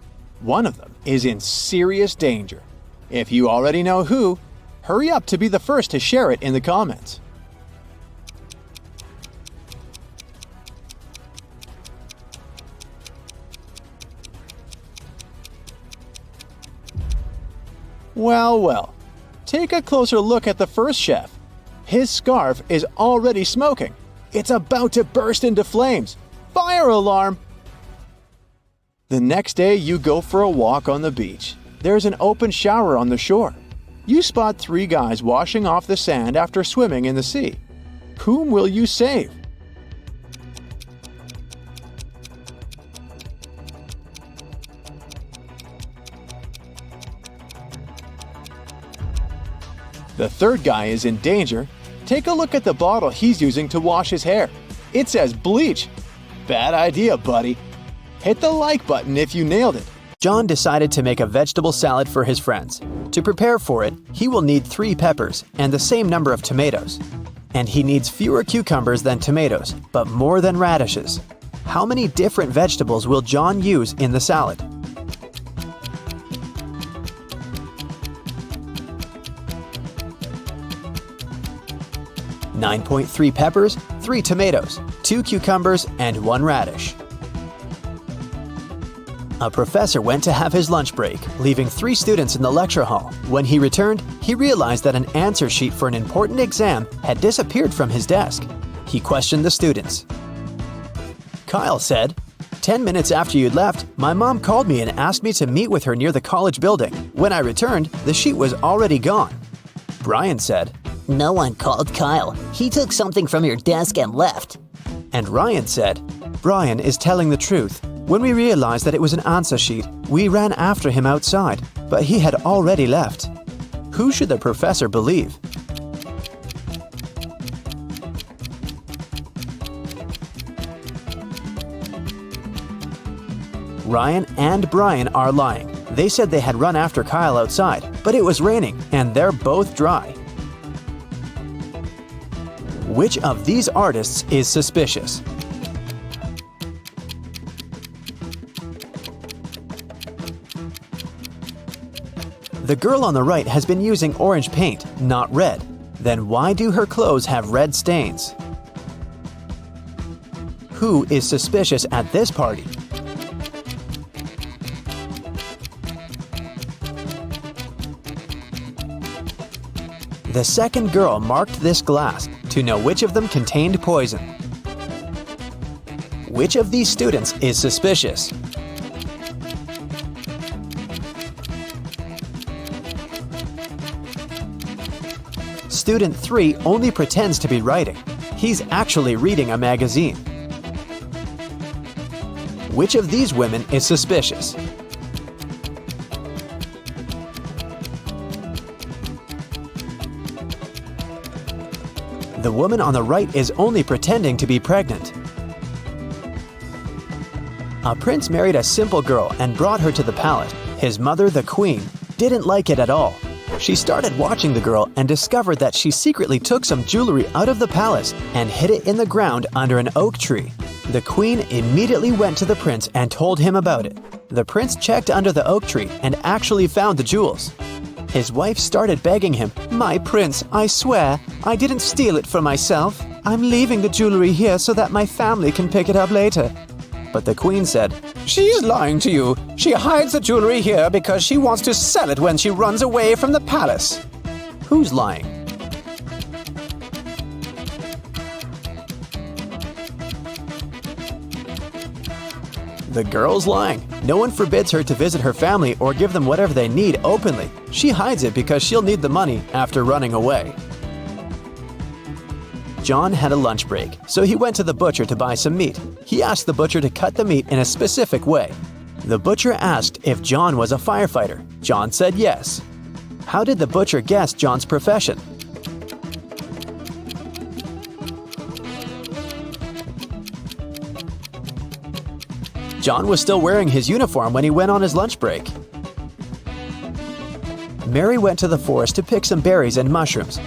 One of them is in serious danger. If you already know who, hurry up to be the first to share it in the comments. Well, well. Take a closer look at the first chef. His scarf is already smoking. It's about to burst into flames. Fire alarm! The next day you go for a walk on the beach. There's an open shower on the shore. You spot 3 guys washing off the sand after swimming in the sea. Whom will you save? The third guy is in danger. Take a look at the bottle he's using to wash his hair. It says bleach. Bad idea, buddy. Hit the like button if you nailed it. John decided to make a vegetable salad for his friends. To prepare for it, he will need 3 peppers and the same number of tomatoes. And he needs fewer cucumbers than tomatoes, but more than radishes. How many different vegetables will John use in the salad? .3 peppers, 3 tomatoes, 2 cucumbers, and 1 radish. A professor went to have his lunch break, leaving 3 students in the lecture hall. When he returned, he realized that an answer sheet for an important exam had disappeared from his desk. He questioned the students. Kyle said, "10 minutes after you'd left, my mom called me and asked me to meet with her near the college building. When I returned, the sheet was already gone." Brian said, "No one called Kyle. He took something from your desk and left." And Ryan said, "Brian is telling the truth. When we realized that it was an answer sheet, we ran after him outside, but he had already left." Who should the professor believe? Ryan and Brian are lying. They said they had run after Kyle outside, but it was raining and they're both dry. Which of these artists is suspicious? The girl on the right has been using orange paint, not red. Then why do her clothes have red stains? Who is suspicious at this party? The second girl marked this glass to know which of them contained poison. Which of these students is suspicious? Student 3 only pretends to be writing. He's actually reading a magazine. Which of these women is suspicious? The woman on the right is only pretending to be pregnant. A prince married a simple girl and brought her to the palace. His mother, the queen, didn't like it at all. She started watching the girl and discovered that she secretly took some jewelry out of the palace and hid it in the ground under an oak tree. The queen immediately went to the prince and told him about it. The prince checked under the oak tree and actually found the jewels. His wife started begging him, "My prince, I swear, I didn't steal it for myself. I'm leaving the jewelry here so that my family can pick it up later." But the queen said, "She's lying to you. She hides the jewelry here because she wants to sell it when she runs away from the palace." Who's lying? The girl's lying. No one forbids her to visit her family or give them whatever they need openly. She hides it because she'll need the money after running away. John had a lunch break, so he went to the butcher to buy some meat. He asked the butcher to cut the meat in a specific way. The butcher asked if John was a firefighter. John said yes. How did the butcher guess John's profession? John was still wearing his uniform when he went on his lunch break. Mary went to the forest to pick some berries and mushrooms.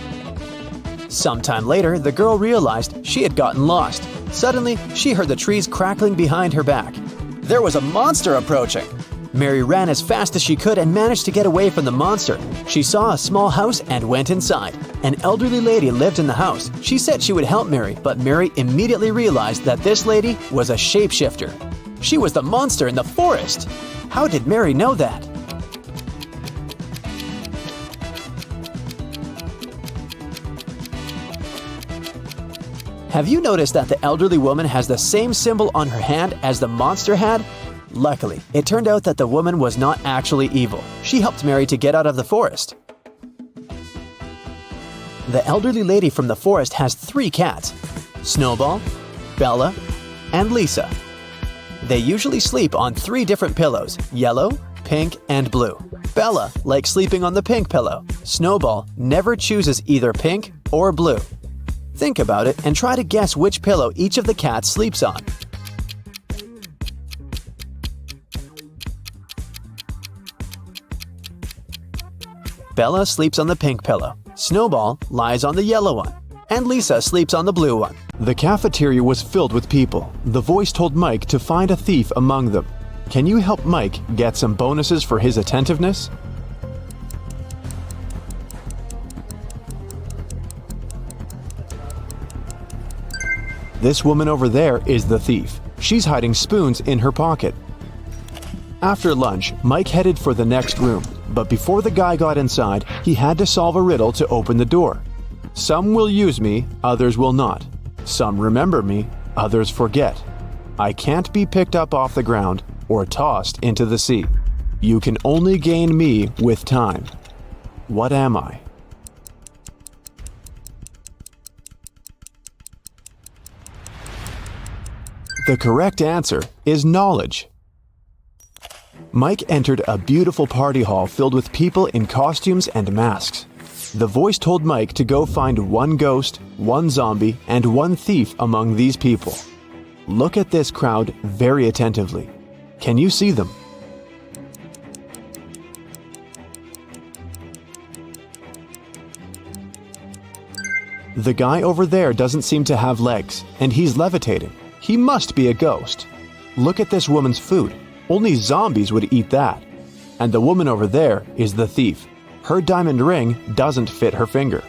Sometime later, the girl realized she had gotten lost. Suddenly, she heard the trees crackling behind her back. There was a monster approaching. Mary ran as fast as she could and managed to get away from the monster. She saw a small house and went inside. An elderly lady lived in the house. She said she would help Mary, but Mary immediately realized that this lady was a shapeshifter. She was the monster in the forest. How did Mary know that? Have you noticed that the elderly woman has the same symbol on her hand as the monster had? Luckily, it turned out that the woman was not actually evil. She helped Mary to get out of the forest. The elderly lady from the forest has 3 cats: Snowball, Bella, and Lisa. They usually sleep on 3 different pillows: yellow, pink, and blue. Bella likes sleeping on the pink pillow. Snowball never chooses either pink or blue. Think about it and try to guess which pillow each of the cats sleeps on. Bella sleeps on the pink pillow, Snowball lies on the yellow one, and Lisa sleeps on the blue one. The cafeteria was filled with people. The voice told Mike to find a thief among them. Can you help Mike get some bonuses for his attentiveness? This woman over there is the thief. She's hiding spoons in her pocket. After lunch, Mike headed for the next room, but before the guy got inside, he had to solve a riddle to open the door. Some will use me, others will not. Some remember me, others forget. I can't be picked up off the ground or tossed into the sea. You can only gain me with time. What am I? The correct answer is knowledge. Mike entered a beautiful party hall filled with people in costumes and masks. The voice told Mike to go find 1 ghost, 1 zombie, and 1 thief among these people. Look at this crowd very attentively. Can you see them? The guy over there doesn't seem to have legs, and he's levitating. He must be a ghost. Look at this woman's food. Only zombies would eat that. And the woman over there is the thief. Her diamond ring doesn't fit her finger.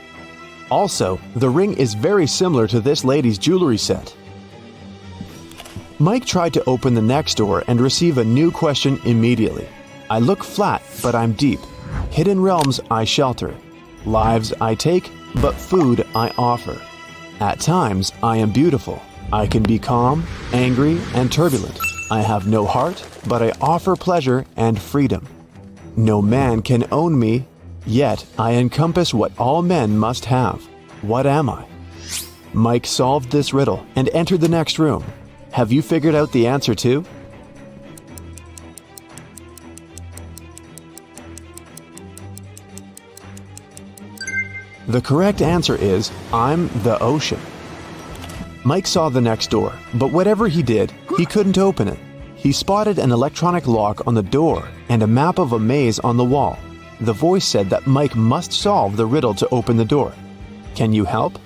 Also, the ring is very similar to this lady's jewelry set. Mike tried to open the next door and receive a new question immediately. I look flat, but I'm deep. Hidden realms I shelter. Lives I take, but food I offer. At times I am beautiful. I can be calm, angry, and turbulent. I have no heart, but I offer pleasure and freedom. No man can own me, yet I encompass what all men must have. What am I? Mike solved this riddle and entered the next room. Have you figured out the answer too? The correct answer is, I'm the ocean. Mike saw the next door, but whatever he did, he couldn't open it. He spotted an electronic lock on the door and a map of a maze on the wall. The voice said that Mike must solve the riddle to open the door. Can you help?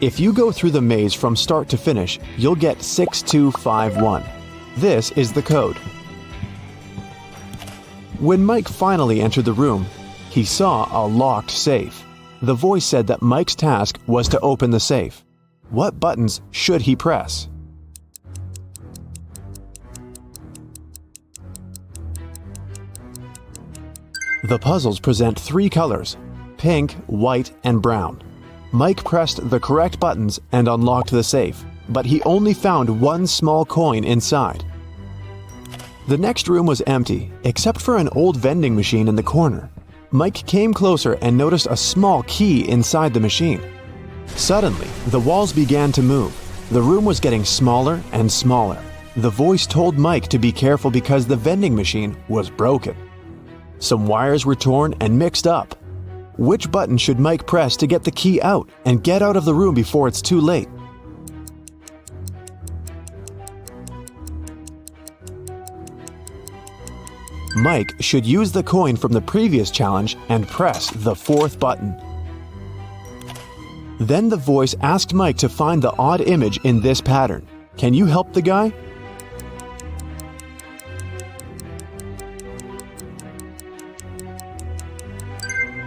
If you go through the maze from start to finish, you'll get 6251. This is the code. When Mike finally entered the room, he saw a locked safe. The voice said that Mike's task was to open the safe. What buttons should he press? The puzzles present 3 colors: pink, white, and brown. Mike pressed the correct buttons and unlocked the safe, but he only found one small coin inside. The next room was empty, except for an old vending machine in the corner. Mike came closer and noticed a small key inside the machine. Suddenly, the walls began to move. The room was getting smaller and smaller. The voice told Mike to be careful because the vending machine was broken. Some wires were torn and mixed up. Which button should Mike press to get the key out and get out of the room before it's too late? Mike should use the coin from the previous challenge and press the 4th button. Then the voice asked Mike to find the odd image in this pattern. Can you help the guy?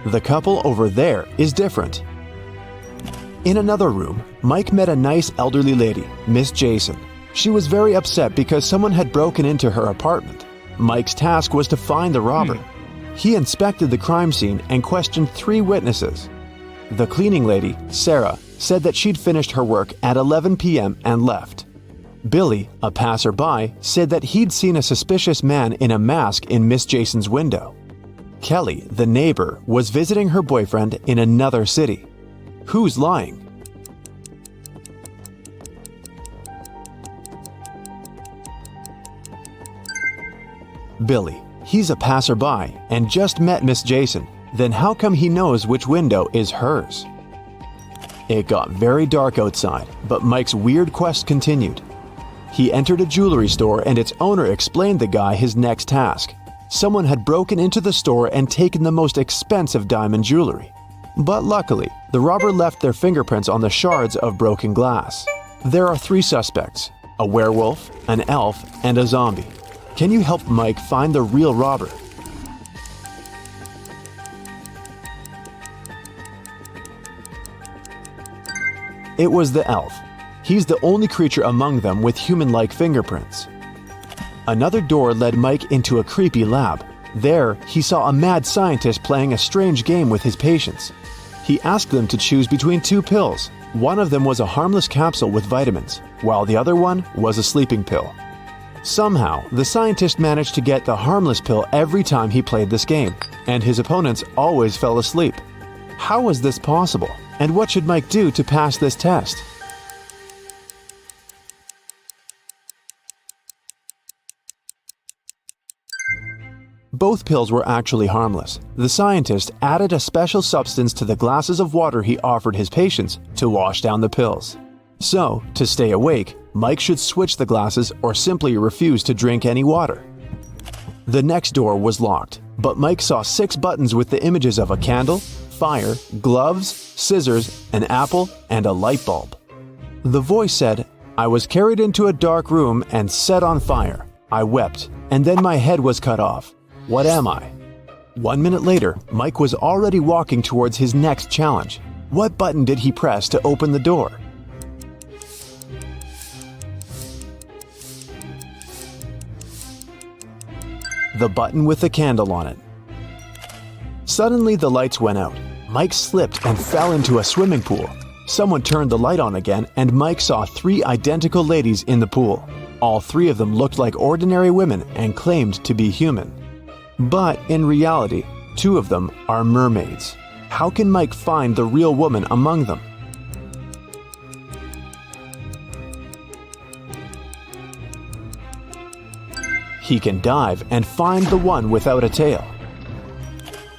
The couple over there is different. In another room, Mike met a nice elderly lady, Miss Jason. She was very upset because someone had broken into her apartment. Mike's task was to find the robber. He inspected the crime scene and questioned 3 witnesses. The cleaning lady, Sarah, said that she'd finished her work at 11 p.m. and left. Billy, a passerby, said that he'd seen a suspicious man in a mask in Miss Jason's window. Kelly, the neighbor, was visiting her boyfriend in another city. Who's lying? Billy. He's a passerby and just met Miss Jason. Then how come he knows which window is hers? It got very dark outside, but Mike's weird quest continued. He entered a jewelry store and its owner explained the guy his next task. Someone had broken into the store and taken the most expensive diamond jewelry. But luckily, the robber left their fingerprints on the shards of broken glass. There are 3 suspects: a werewolf, an elf, and a zombie. Can you help Mike find the real robber? It was the elf. He's the only creature among them with human-like fingerprints. Another door led Mike into a creepy lab. There, he saw a mad scientist playing a strange game with his patients. He asked them to choose between 2 pills. One of them was a harmless capsule with vitamins, while the other one was a sleeping pill. Somehow, the scientist managed to get the harmless pill every time he played this game, and his opponents always fell asleep. How was this possible? And what should Mike do to pass this test? Both pills were actually harmless. The scientist added a special substance to the glasses of water he offered his patients to wash down the pills. So, to stay awake, Mike should switch the glasses or simply refuse to drink any water. The next door was locked, but Mike saw 6 buttons with the images of a candle, fire, gloves, scissors, an apple, and a light bulb. The voice said, "I was carried into a dark room and set on fire. I wept, and then my head was cut off. What am I?" 1 minute later, Mike was already walking towards his next challenge. What button did he press to open the door? The button with the candle on it. Suddenly the lights went out. Mike slipped and fell into a swimming pool. Someone turned the light on again and Mike saw 3 identical ladies in the pool. All 3 of them looked like ordinary women and claimed to be human. But in reality, 2 of them are mermaids. How can Mike find the real woman among them? He can dive and find the one without a tail.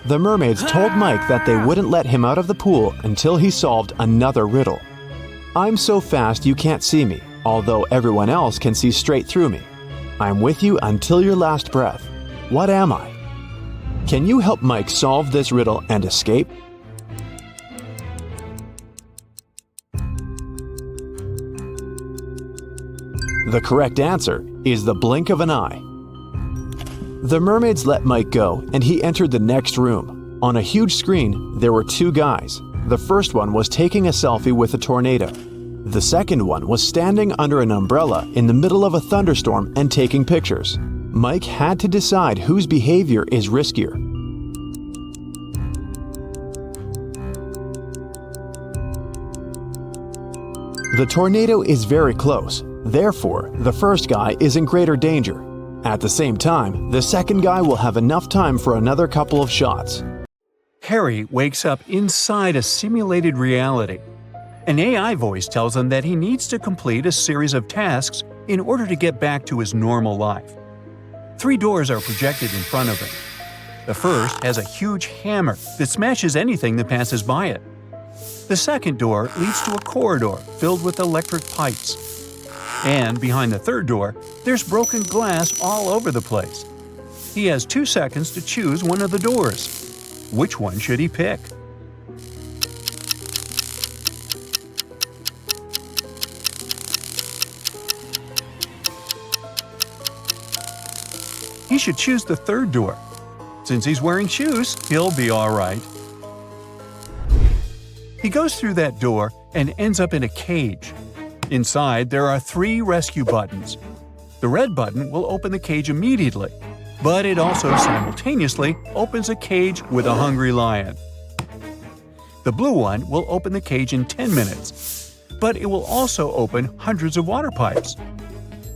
The mermaids told Mike that they wouldn't let him out of the pool until he solved another riddle. "I'm so fast you can't see me, although everyone else can see straight through me. I'm with you until your last breath. What am I?" Can you help Mike solve this riddle and escape? The correct answer is the blink of an eye. The mermaids let Mike go, and he entered the next room. On a huge screen, there were two guys. The first one was taking a selfie with a tornado. The second one was standing under an umbrella in the middle of a thunderstorm and taking pictures. Mike had to decide whose behavior is riskier. The tornado is very close. Therefore, the first guy is in greater danger. At the same time, the second guy will have enough time for another couple of shots. Harry wakes up inside a simulated reality. An AI voice tells him that he needs to complete a series of tasks in order to get back to his normal life. 3 doors are projected in front of him. The first has a huge hammer that smashes anything that passes by it. The second door leads to a corridor filled with electric pipes. And behind the third door, there's broken glass all over the place. He has 2 seconds to choose one of the doors. Which one should he pick? He should choose the third door. Since he's wearing shoes, he'll be all right. He goes through that door and ends up in a cage. Inside, there are 3 rescue buttons. The red button will open the cage immediately, but it also simultaneously opens a cage with a hungry lion. The blue one will open the cage in 10 minutes, but it will also open hundreds of water pipes.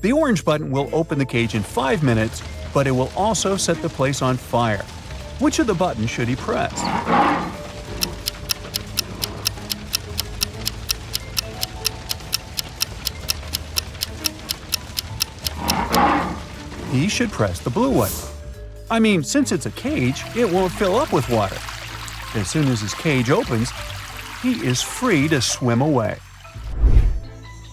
The orange button will open the cage in 5 minutes, but it will also set the place on fire. Which of the buttons should he press? He should press the blue one. I mean, since it's a cage, it won't fill up with water. As soon as his cage opens, he is free to swim away.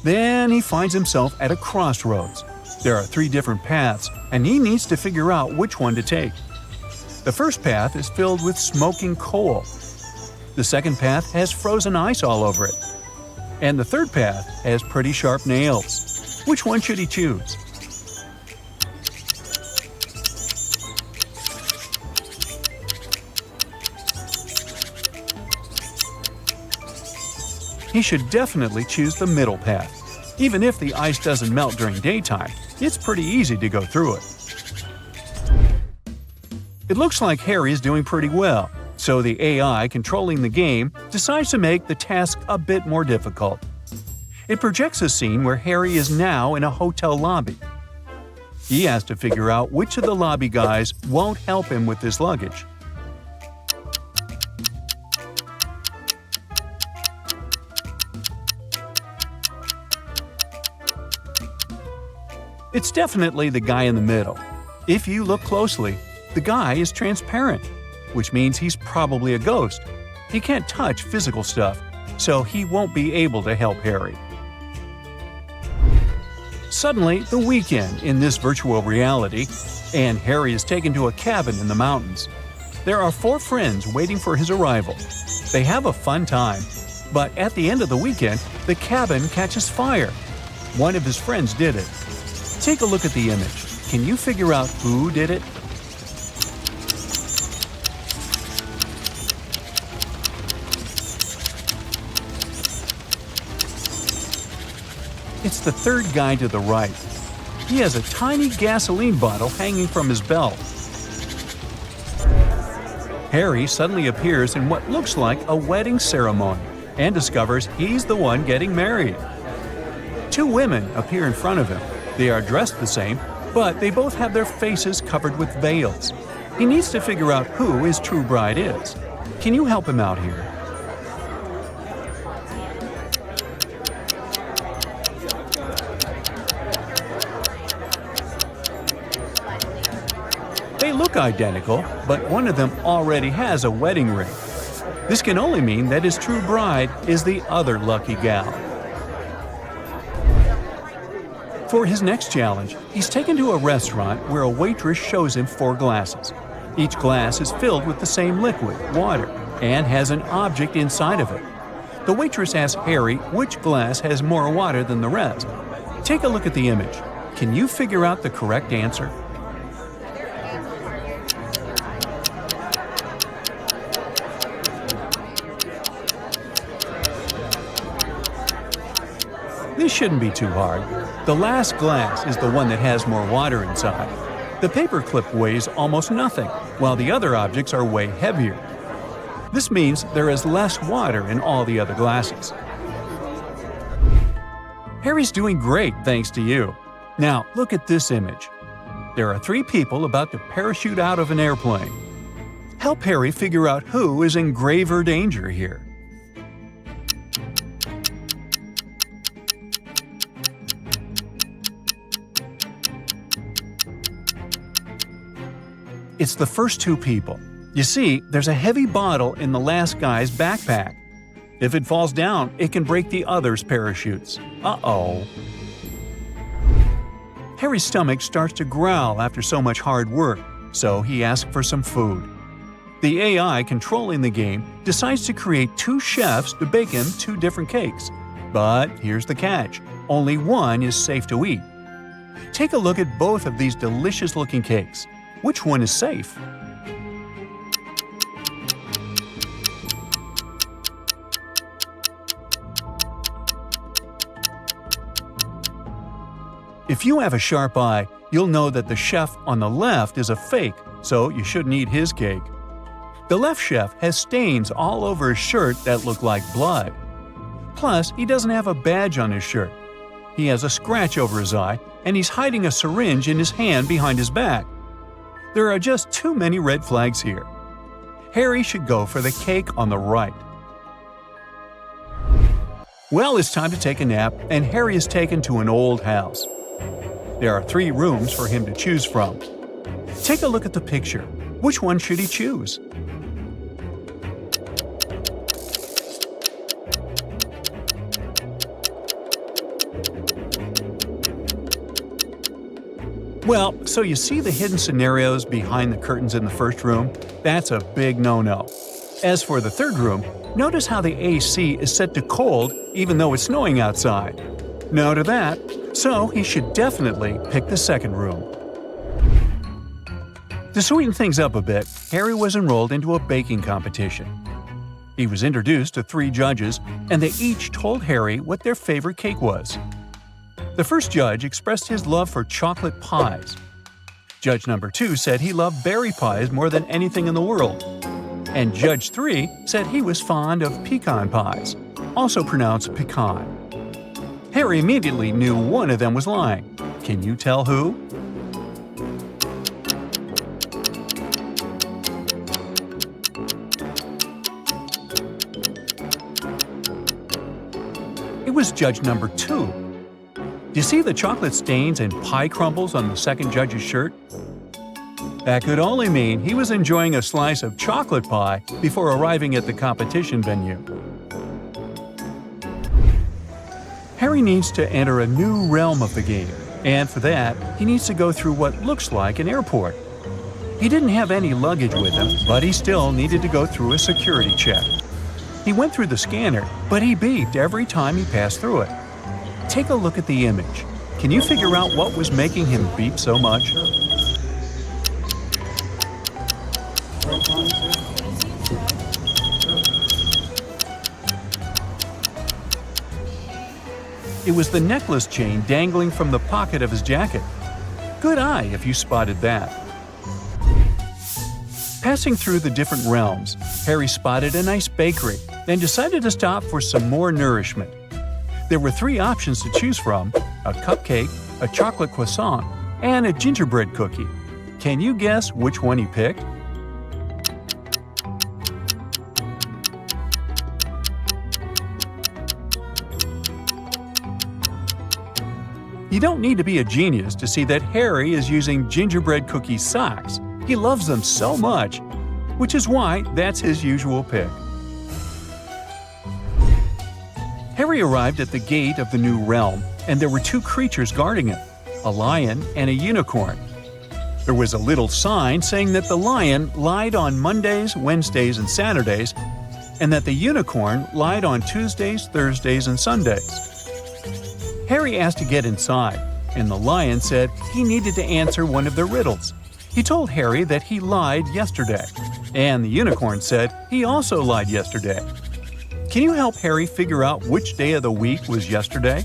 Then he finds himself at a crossroads. There are 3 different paths, and he needs to figure out which one to take. The first path is filled with smoking coal. The second path has frozen ice all over it. And the third path has pretty sharp nails. Which one should he choose? He should definitely choose the middle path. Even if the ice doesn't melt during daytime, it's pretty easy to go through it. It looks like Harry is doing pretty well, so the AI controlling the game decides to make the task a bit more difficult. It projects a scene where Harry is now in a hotel lobby. He has to figure out which of the lobby guys won't help him with his luggage. It's definitely the guy in the middle. If you look closely, the guy is transparent, which means he's probably a ghost. He can't touch physical stuff, so he won't be able to help Harry. Suddenly, the weekend in this virtual reality, and Harry is taken to a cabin in the mountains. There are 4 friends waiting for his arrival. They have a fun time, but at the end of the weekend, the cabin catches fire. One of his friends did it. Take a look at the image. Can you figure out who did it? It's the third guy to the right. He has a tiny gasoline bottle hanging from his belt. Harry suddenly appears in what looks like a wedding ceremony and discovers he's the one getting married. 2 women appear in front of him. They are dressed the same, but they both have their faces covered with veils. He needs to figure out who his true bride is. Can you help him out here? They look identical, but one of them already has a wedding ring. This can only mean that his true bride is the other lucky gal. For his next challenge, he's taken to a restaurant where a waitress shows him 4 glasses. Each glass is filled with the same liquid, water, and has an object inside of it. The waitress asks Harry which glass has more water than the rest. Take a look at the image. Can you figure out the correct answer? This shouldn't be too hard. The last glass is the one that has more water inside. The paperclip weighs almost nothing, while the other objects are way heavier. This means there is less water in all the other glasses. Harry's doing great thanks to you. Now, look at this image. There are 3 people about to parachute out of an airplane. Help Harry figure out who is in graver danger here. It's the first 2 people. You see, there's a heavy bottle in the last guy's backpack. If it falls down, it can break the other's parachutes. Uh-oh. Harry's stomach starts to growl after so much hard work, so he asks for some food. The AI controlling the game decides to create 2 chefs to bake him 2 different cakes. But here's the catch. Only one is safe to eat. Take a look at both of these delicious-looking cakes. Which one is safe? If you have a sharp eye, you'll know that the chef on the left is a fake, so you shouldn't eat his cake. The left chef has stains all over his shirt that look like blood. Plus, he doesn't have a badge on his shirt. He has a scratch over his eye, and he's hiding a syringe in his hand behind his back. There are just too many red flags here. Harry should go for the cake on the right. Well, it's time to take a nap, and Harry is taken to an old house. There are 3 rooms for him to choose from. Take a look at the picture. Which one should he choose? Well, so you see the hidden scenarios behind the curtains in the first room? That's a big no-no. As for the third room, notice how the AC is set to cold even though it's snowing outside. No to that, so he should definitely pick the second room. To sweeten things up a bit, Harry was enrolled into a baking competition. He was introduced to 3 judges, and they each told Harry what their favorite cake was. The first judge expressed his love for chocolate pies. Judge number 2 said he loved berry pies more than anything in the world. And Judge 3 said he was fond of pecan pies, also pronounced pecan. Harry immediately knew one of them was lying. Can you tell who? It was judge number 2. Do you see the chocolate stains and pie crumbles on the second judge's shirt? That could only mean he was enjoying a slice of chocolate pie before arriving at the competition venue. Harry needs to enter a new realm of the game, and for that, he needs to go through what looks like an airport. He didn't have any luggage with him, but he still needed to go through a security check. He went through the scanner, but he beeped every time he passed through it. Take a look at the image. Can you figure out what was making him beep so much? It was the necklace chain dangling from the pocket of his jacket. Good eye if you spotted that. Passing through the different realms, Harry spotted a nice bakery, then decided to stop for some more nourishment. There were 3 options to choose from: a cupcake, a chocolate croissant, and a gingerbread cookie. Can you guess which one he picked? You don't need to be a genius to see that Harry is using gingerbread cookie socks. He loves them so much, which is why that's his usual pick. Harry arrived at the gate of the new realm, and there were 2 creatures guarding him, a lion and a unicorn. There was a little sign saying that the lion lied on Mondays, Wednesdays, and Saturdays, and that the unicorn lied on Tuesdays, Thursdays, and Sundays. Harry asked to get inside, and the lion said he needed to answer one of the riddles. He told Harry that he lied yesterday, and the unicorn said he also lied yesterday. Can you help Harry figure out which day of the week was yesterday?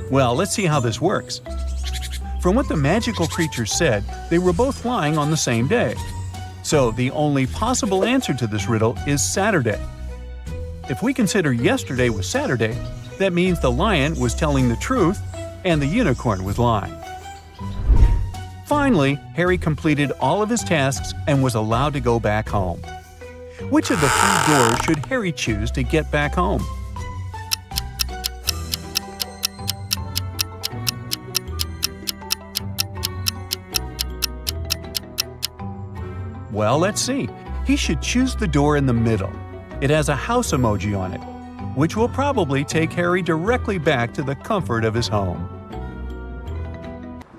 Well, let's see how this works. From what the magical creature said, they were both lying on the same day. So the only possible answer to this riddle is Saturday. If we consider yesterday was Saturday, that means the lion was telling the truth and the unicorn was lying. Finally, Harry completed all of his tasks and was allowed to go back home. Which of the 3 doors should Harry choose to get back home? Well, let's see. He should choose the door in the middle. It has a house emoji on it, which will probably take Harry directly back to the comfort of his home.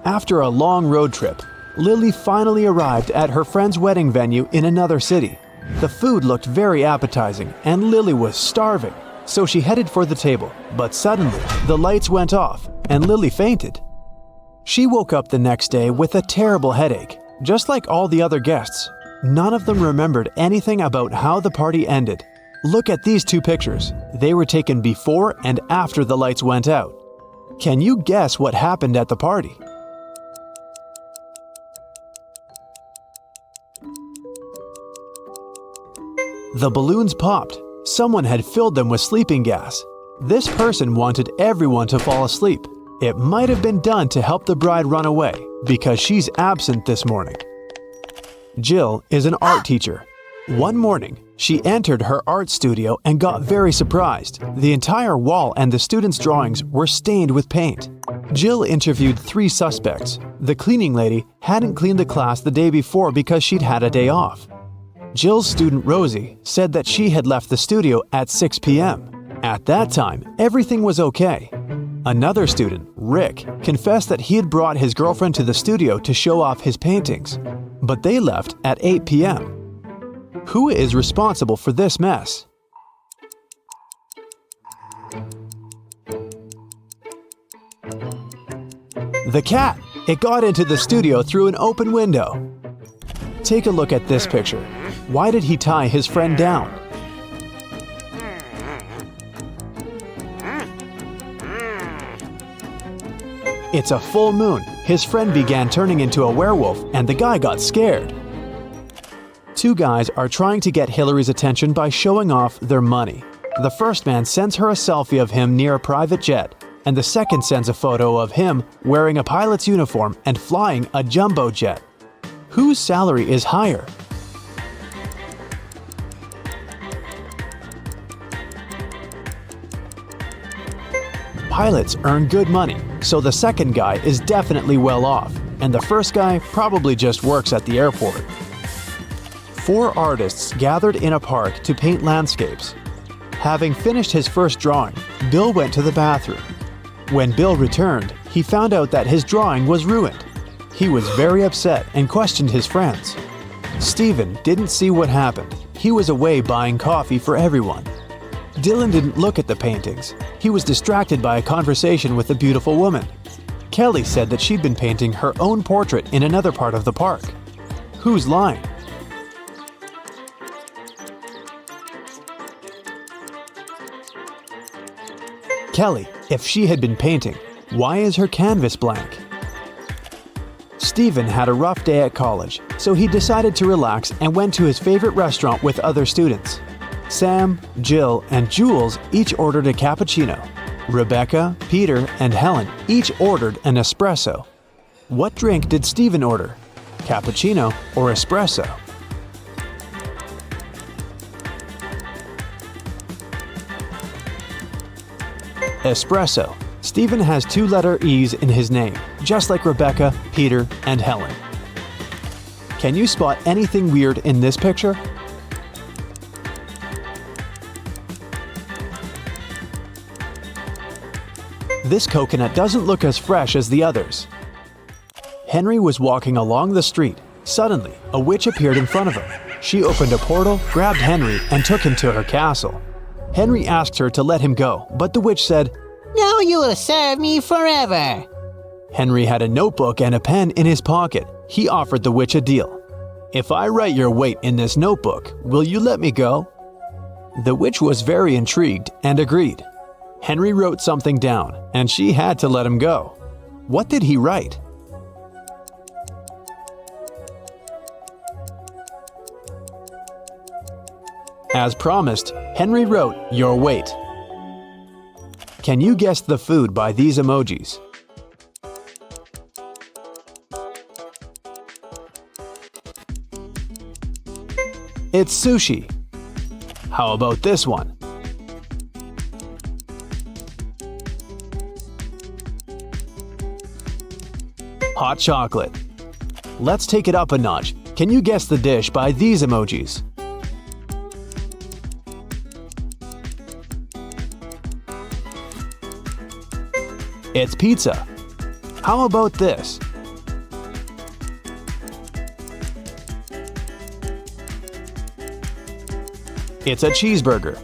After a long road trip, Lily finally arrived at her friend's wedding venue in another city. The food looked very appetizing and Lily was starving, so she headed for the table. But suddenly, the lights went off and Lily fainted. She woke up the next day with a terrible headache, just like all the other guests. None of them remembered anything about how the party ended. Look at these 2 pictures. They were taken before and after the lights went out. Can you guess what happened at the party? The balloons popped. Someone had filled them with sleeping gas. This person wanted everyone to fall asleep. It might have been done to help the bride run away because she's absent this morning. Jill is an art teacher. One morning, she entered her art studio and got very surprised. The entire wall and the students' drawings were stained with paint. Jill interviewed 3 suspects. The cleaning lady hadn't cleaned the class the day before because she'd had a day off. Jill's student Rosie said that she had left the studio at 6 p.m. At that time, everything was okay. Another student, Rick, confessed that he had brought his girlfriend to the studio to show off his paintings, but they left at 8 p.m. Who is responsible for this mess? The cat! It got into the studio through an open window. Take a look at this picture. Why did he tie his friend down? It's a full moon. His friend began turning into a werewolf and the guy got scared. 2 guys are trying to get Hillary's attention by showing off their money. The first man sends her a selfie of him near a private jet, and the second sends a photo of him wearing a pilot's uniform and flying a jumbo jet. Whose salary is higher? Pilots earn good money, so the second guy is definitely well off, and the first guy probably just works at the airport. 4 artists gathered in a park to paint landscapes. Having finished his first drawing, Bill went to the bathroom. When Bill returned, he found out that his drawing was ruined. He was very upset and questioned his friends. Steven didn't see what happened. He was away buying coffee for everyone. Dylan didn't look at the paintings. He was distracted by a conversation with a beautiful woman. Kelly said that she'd been painting her own portrait in another part of the park. Who's lying? Kelly, if she had been painting, why is her canvas blank? Steven had a rough day at college, so he decided to relax and went to his favorite restaurant with other students. Sam, Jill, and Jules each ordered a cappuccino. Rebecca, Peter, and Helen each ordered an espresso. What drink did Steven order? Cappuccino or espresso? Espresso. Steven has 2-letter E's in his name, just like Rebecca, Peter, and Helen. Can you spot anything weird in this picture? This coconut doesn't look as fresh as the others. Henry was walking along the street. Suddenly, a witch appeared in front of him. She opened a portal, grabbed Henry, and took him to her castle. Henry asked her to let him go, but the witch said, Now you will serve me forever. Henry had a notebook and a pen in his pocket. He offered the witch a deal. If I write your weight in this notebook, will you let me go? The witch was very intrigued and agreed. Henry wrote something down, and she had to let him go. What did he write? As promised, Henry wrote your weight. Can you guess the food by these emojis? It's sushi. How about this one? Hot chocolate. Let's take it up a notch. Can you guess the dish by these emojis? It's pizza. How about this? It's a cheeseburger.